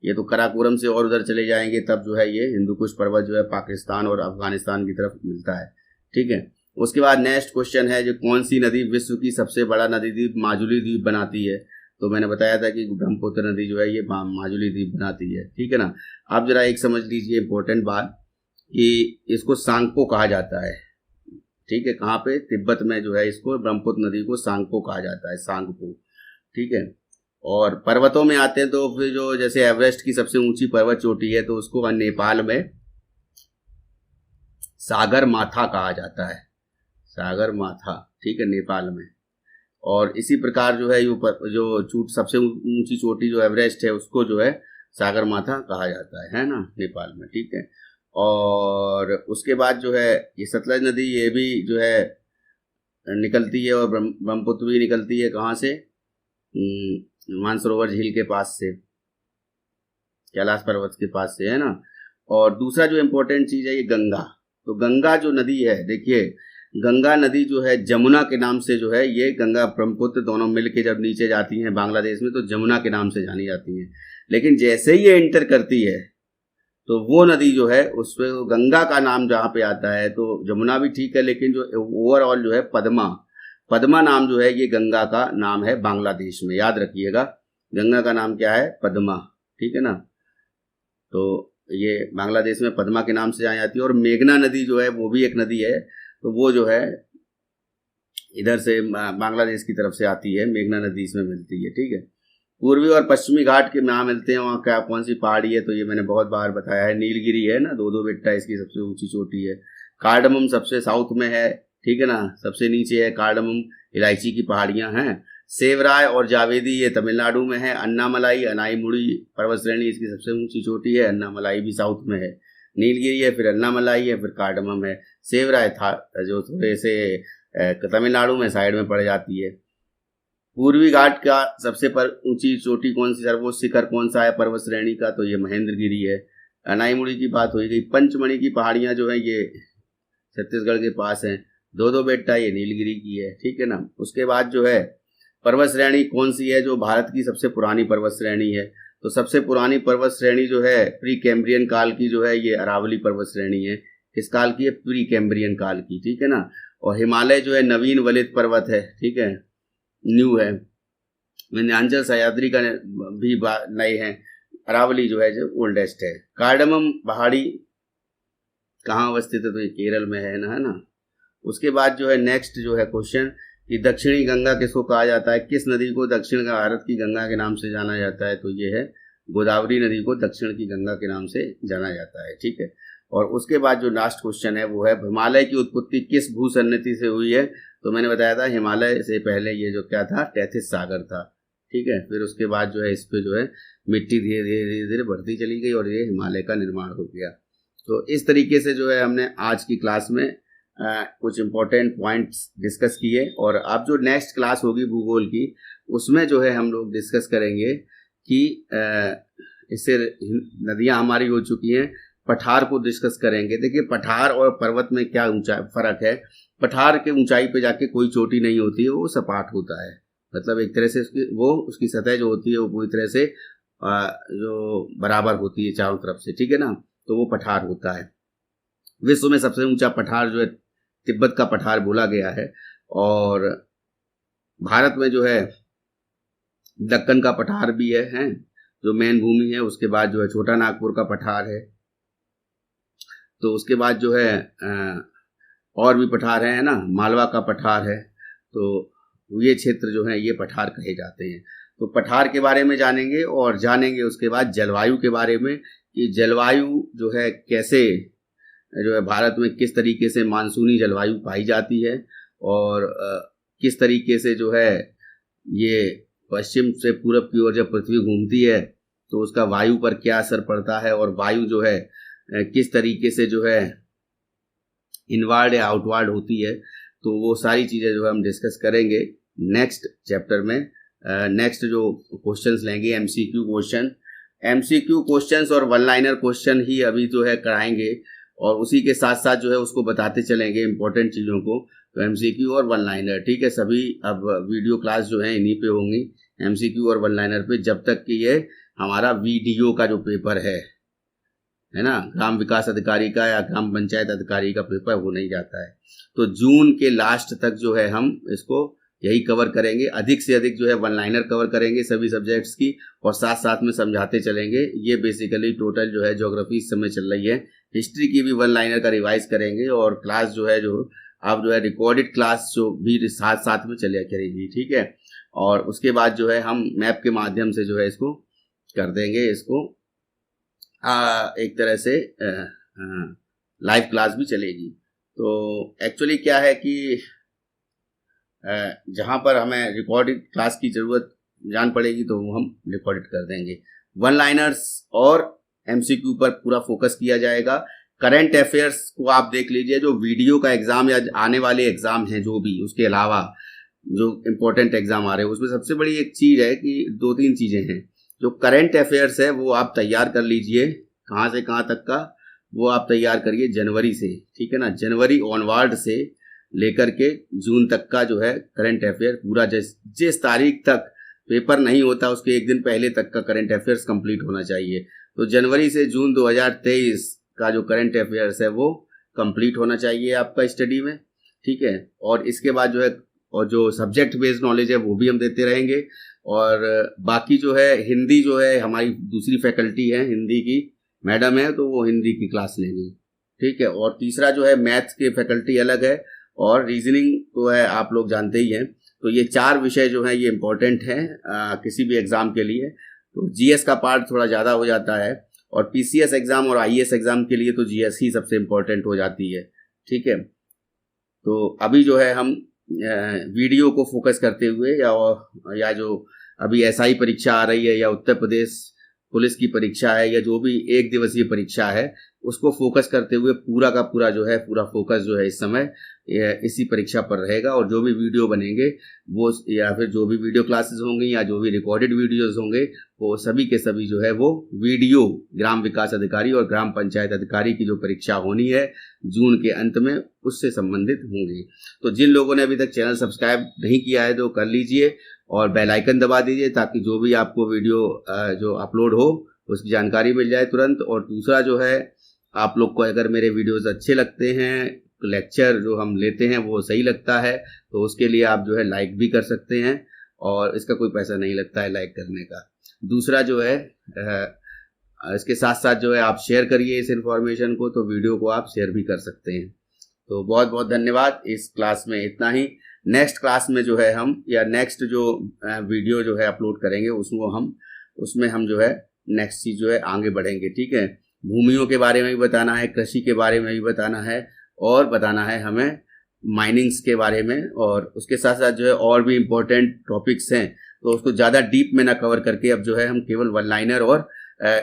ये तो कराकोरम से और उधर चले जाएंगे तब जो है ये हिंदू कुश पर्वत जो है पाकिस्तान और अफगानिस्तान की तरफ मिलता है, ठीक है। उसके बाद नेक्स्ट क्वेश्चन है जो कौन सी नदी विश्व की सबसे बड़ा नदी द्वीप माजुली द्वीप बनाती है, तो मैंने बताया था कि ब्रह्मपुत्र नदी जो है ये माजुली द्वीप बनाती है, ठीक है ना। आप जरा एक समझ लीजिए इंपॉर्टेंट बात कि इसको सांगपो कहा जाता है, ठीक है, कहाँ पे, तिब्बत में जो है इसको ब्रह्मपुत्र नदी को सांगपो कहा जाता है, सांगपो, ठीक है। और पर्वतों में आते हैं तो फिर जो जैसे एवरेस्ट की सबसे ऊंची पर्वत चोटी है तो उसको नेपाल में सागर माथा कहा जाता है, सागर माथा, ठीक है, नेपाल में। और इसी प्रकार जो है जो सबसे ऊंची चोटी जो एवरेस्ट है उसको जो है सागर माथा कहा जाता है ना, नेपाल में, ठीक है। और उसके बाद जो है ये सतलज नदी ये भी जो है निकलती है, और ब्रह्मपुत्र भी निकलती है कहाँ से, मानसरोवर झील के पास से, कैलाश पर्वत के पास से, है ना। और दूसरा जो इम्पोर्टेंट चीज है ये गंगा, तो गंगा जो नदी है देखिए, गंगा नदी जो है जमुना के नाम से जो है ये गंगा ब्रह्मपुत्र दोनों मिलके जब नीचे जाती हैं बांग्लादेश में तो जमुना के नाम से जानी जाती हैं। लेकिन जैसे ही ये एंटर करती है तो वो नदी जो है उस पर गंगा का नाम जहाँ पे आता है, तो जमुना भी ठीक है, लेकिन जो ओवरऑल जो है पद्मा नाम जो है ये गंगा का नाम है बांग्लादेश में, याद रखिएगा गंगा का नाम क्या है, पद्मा, ठीक है ना। तो ये बांग्लादेश में पद्मा के नाम से जानी जाती है। और मेघना नदी जो है वो भी एक नदी है, तो वो जो है इधर से बांग्लादेश की तरफ से आती है, मेघना नदी इसमें मिलती है, ठीक है। पूर्वी और पश्चिमी घाट के नाम मिलते हैं, वहाँ क्या कौन सी पहाड़ी है, तो ये मैंने बहुत बार बताया है, नीलगिरी है ना, 2-2 बेट्टा इसकी सबसे ऊंची चोटी है। कार्डमम सबसे साउथ में है, ठीक है ना, सबसे नीचे है कार्डमम, इलायची की पहाड़ियां हैं। सेवराय और जावेदी ये तमिलनाडु में है। अन्नामलाई अनाईमुड़ी पर्वत श्रेणी इसकी सबसे ऊंची चोटी है, अन्नामलाई भी साउथ में है। नीलगिरी है, फिर अन्नामलाई है, फिर कार्डमम है। सेवराय था जो थोड़े से तमिलनाडु में साइड में पड़ जाती है। पूर्वी घाट का सबसे ऊंची चोटी कौन सी, सर्वोच्च शिखर कौन सा है पर्वत श्रेणी का, तो ये महेंद्रगिरी है। अनाईमुड़ी की बात हो गई। पंचमढ़ी की पहाड़ियां जो है ये छत्तीसगढ़ के पास हैं। 2-2 बेट्टा ये नीलगिरी की है, ठीक है ना। उसके बाद जो है पर्वत श्रेणी कौन सी है जो भारत की सबसे पुरानी पर्वत श्रेणी है, तो सबसे पुरानी पर्वत श्रेणी जो है प्री कैम्ब्रियन काल की जो है ये अरावली पर्वत श्रेणी है। किस काल की है, प्री कैम्ब्रियन काल की, ठीक है ना। और हिमालय जो है नवीन वलित पर्वत है, ठीक है, न्यू है। विंध्याचल सह्याद्री का भी नए हैं। अरावली जो है जो ओल्डेस्ट है। कार्डमम पहाड़ी कहाँ अवस्थित है, तो ये केरल में है ना। उसके बाद जो है नेक्स्ट जो है क्वेश्चन कि दक्षिणी गंगा किसको कहा जाता है, किस नदी को दक्षिण भारत की गंगा के नाम से जाना जाता है, तो ये है गोदावरी नदी को दक्षिण की गंगा के नाम से जाना जाता है, ठीक है। और उसके बाद जो लास्ट क्वेश्चन है वो है हिमालय की उत्पत्ति किस भूसन्नति से हुई है, तो मैंने बताया था हिमालय से पहले ये जो क्या था, टैथिस सागर था, ठीक है। फिर उसके बाद जो है इस पे जो है मिट्टी धीरे धीरे बढ़ती चली गई और ये हिमालय का निर्माण हो गया। तो इस तरीके से जो है हमने आज की क्लास में कुछ इम्पोर्टेंट पॉइंट्स डिस्कस किए। और अब जो नेक्स्ट क्लास होगी भूगोल की, उसमें जो है हम लोग डिस्कस करेंगे कि इससे नदियां हमारी हो चुकी हैं, पठार को डिस्कस करेंगे। देखिए पठार और पर्वत में क्या ऊंचाई फर्क है। पठार के ऊंचाई पे जाके कोई चोटी नहीं होती है, वो सपाट होता है, मतलब एक तरह से उसकी सतह जो होती है वो पूरी तरह से जो बराबर होती है चारों तरफ से, ठीक है ना, तो वो पठार होता है। विश्व में सबसे ऊंचा पठार जो है तिब्बत का पठार बोला गया है। और भारत में जो है दक्कन का पठार भी है जो मेन भूमि है। उसके बाद जो है छोटा नागपुर का पठार है। तो उसके बाद जो है और भी पठार है ना, मालवा का पठार है। तो ये क्षेत्र जो है ये पठार कहे जाते हैं। तो पठार के बारे में जानेंगे और जानेंगे उसके बाद जलवायु के बारे में कि जलवायु जो है कैसे जो है भारत में किस तरीके से मानसूनी जलवायु पाई जाती है और किस तरीके से जो है ये पश्चिम से पूरब की ओर जब पृथ्वी घूमती है तो उसका वायु पर क्या असर पड़ता है और वायु जो है किस तरीके से जो है इनवर्ड या आउटवर्ड होती है। तो वो सारी चीज़ें जो है हम डिस्कस करेंगे नेक्स्ट चैप्टर में। नेक्स्ट जो क्वेश्चंस लेंगे एमसीक्यू क्वेश्चंस और वन लाइनर क्वेश्चन ही अभी जो है कराएंगे और उसी के साथ साथ जो है उसको बताते चलेंगे इंपॉर्टेंट चीज़ों को। तो एमसीक्यू और वन लाइनर, ठीक है, सभी अब वीडियो क्लास जो है इन्हीं पे होंगी, एमसीक्यू और वन लाइनर पे, जब तक कि ये हमारा वीडियो का जो पेपर है ना, ग्राम विकास अधिकारी का या ग्राम पंचायत अधिकारी का पेपर वो नहीं जाता है। तो जून के लास्ट तक जो है हम इसको यही कवर करेंगे। अधिक से अधिक जो है वन लाइनर कवर करेंगे सभी सब्जेक्ट्स की और साथ साथ में समझाते चलेंगे। ये बेसिकली टोटल जो है ज्योग्राफी इस समय चल रही है। हिस्ट्री की भी वन लाइनर का रिवाइज करेंगे और क्लास जो है जो अब जो है रिकॉर्डेड क्लास जो भी साथ साथ में चलिए करेगी, ठीक है। और उसके बाद जो है हम मैप के माध्यम से जो है इसको कर देंगे, इसको एक तरह से लाइव क्लास भी चलेगी। तो एक्चुअली क्या है कि जहाँ पर हमें रिकॉर्डेड क्लास की ज़रूरत जान पड़ेगी तो हम रिकॉर्डेड कर देंगे। वन लाइनर्स और एमसीक्यू पर पूरा फोकस किया जाएगा। करंट अफेयर्स को आप देख लीजिए, जो वीडियो का एग्ज़ाम या आने वाले एग्ज़ाम हैं जो भी, उसके अलावा जो इम्पोर्टेंट एग्ज़ाम आ रहे हैं उसमें सबसे बड़ी एक चीज़ है कि 2-3 चीज़ें हैं। जो करंट अफेयर्स है वो आप तैयार कर लीजिए, कहाँ से कहाँ तक का वो आप तैयार करिए जनवरी से, ठीक है ना। जनवरी ऑनवर्ड से लेकर के जून तक का जो है करंट अफेयर पूरा जिस तारीख तक पेपर नहीं होता उसके एक दिन पहले तक का करंट अफेयर्स कंप्लीट होना चाहिए। तो जनवरी से जून 2023 का जो करंट अफेयर्स है वो कंप्लीट होना चाहिए आपका स्टडी में, ठीक है। और इसके बाद जो है और जो सब्जेक्ट बेस्ड नॉलेज है वो भी हम देते रहेंगे। और बाकी जो है हिंदी जो है हमारी दूसरी फैकल्टी है, हिंदी की मैडम है, तो वो हिंदी की क्लास लेंगी, ठीक है। और तीसरा जो है मैथ्स की फैकल्टी अलग है और रीजनिंग तो है, आप लोग जानते ही हैं। तो ये 4 विषय जो हैं ये इम्पोर्टेंट हैं किसी भी एग्ज़ाम के लिए। तो जीएस का पार्ट थोड़ा ज़्यादा हो जाता है, और पीसीएस एग्ज़ाम और आईएएस एग्ज़ाम के लिए तो जीएस ही सबसे इम्पोर्टेंट हो जाती है, ठीक है। तो अभी जो है हम वीडियो को फोकस करते हुए या जो अभी एसआई परीक्षा आ रही है, या उत्तर प्रदेश पुलिस की परीक्षा है, या जो भी 1 दिवसीय परीक्षा है, उसको फोकस करते हुए पूरा का पूरा जो है पूरा फोकस जो है इस समय इसी परीक्षा पर रहेगा। और जो भी वीडियो बनेंगे वो, या फिर जो भी वीडियो क्लासेस होंगी, या जो भी रिकॉर्डेड वीडियोस होंगे, वो सभी के सभी जो है वो वीडियो ग्राम विकास अधिकारी और ग्राम पंचायत अधिकारी की जो परीक्षा होनी है जून के अंत में, उससे संबंधित होंगी। तो जिन लोगों ने अभी तक चैनल सब्सक्राइब नहीं किया है तो कर लीजिए, और बेल आइकन दबा दीजिए, ताकि जो भी आपको वीडियो जो अपलोड हो उसकी जानकारी मिल जाए तुरंत। और दूसरा जो है, आप लोग को अगर मेरे वीडियोस अच्छे लगते हैं, लेक्चर जो हम लेते हैं वो सही लगता है, तो उसके लिए आप जो है लाइक भी कर सकते हैं, और इसका कोई पैसा नहीं लगता है लाइक करने का। दूसरा जो है इसके साथ साथ जो है आप शेयर करिए इस इन्फॉर्मेशन को, तो वीडियो को आप शेयर भी कर सकते हैं। तो बहुत बहुत धन्यवाद। इस क्लास में इतना ही। नेक्स्ट क्लास में जो है हम, या नेक्स्ट जो वीडियो जो है अपलोड करेंगे उसमें हम जो है नेक्स्ट चीज़ जो है आगे बढ़ेंगे, ठीक है। भूमियों के बारे में भी बताना है, कृषि के बारे में भी बताना है, और बताना है हमें माइनिंग्स के बारे में। और उसके साथ साथ जो है और भी इम्पोर्टेंट टॉपिक्स हैं, तो उसको ज़्यादा डीप में ना कवर करके अब जो है हम केवल वन लाइनर और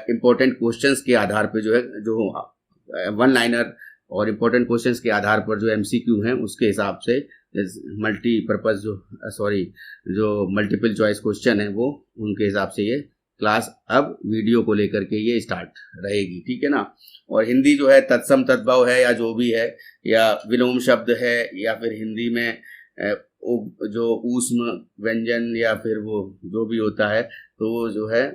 इम्पोर्टेंट क्वेश्चंस के आधार पर जो वन लाइनर और इम्पोर्टेंट क्वेश्चंस के आधार पर जो एमसीक्यू हैं उसके हिसाब से मल्टीपर्पज़ जो मल्टीपल चॉइस क्वेश्चन है वो उनके हिसाब से ये क्लास अब वीडियो को लेकर के ये स्टार्ट रहेगी, ठीक है ना। और हिंदी जो है तत्सम तद्भव है, या जो भी है, या विलोम शब्द है, या फिर हिंदी में जो ऊष्म व्यंजन, या फिर वो जो भी होता है, तो वो जो है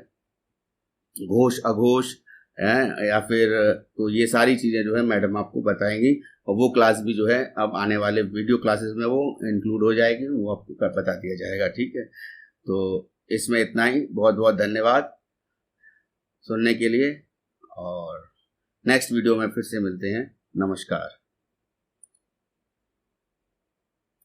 घोष अघोष है, या फिर, तो ये सारी चीज़ें जो है मैडम आपको बताएंगी। और वो क्लास भी जो है अब आने वाले वीडियो क्लासेस में वो इंक्लूड हो जाएगी, वो आपको बता दिया जाएगा, ठीक है। तो इसमें इतना ही। बहुत बहुत धन्यवाद सुनने के लिए, और नेक्स्ट वीडियो में फिर से मिलते हैं। नमस्कार।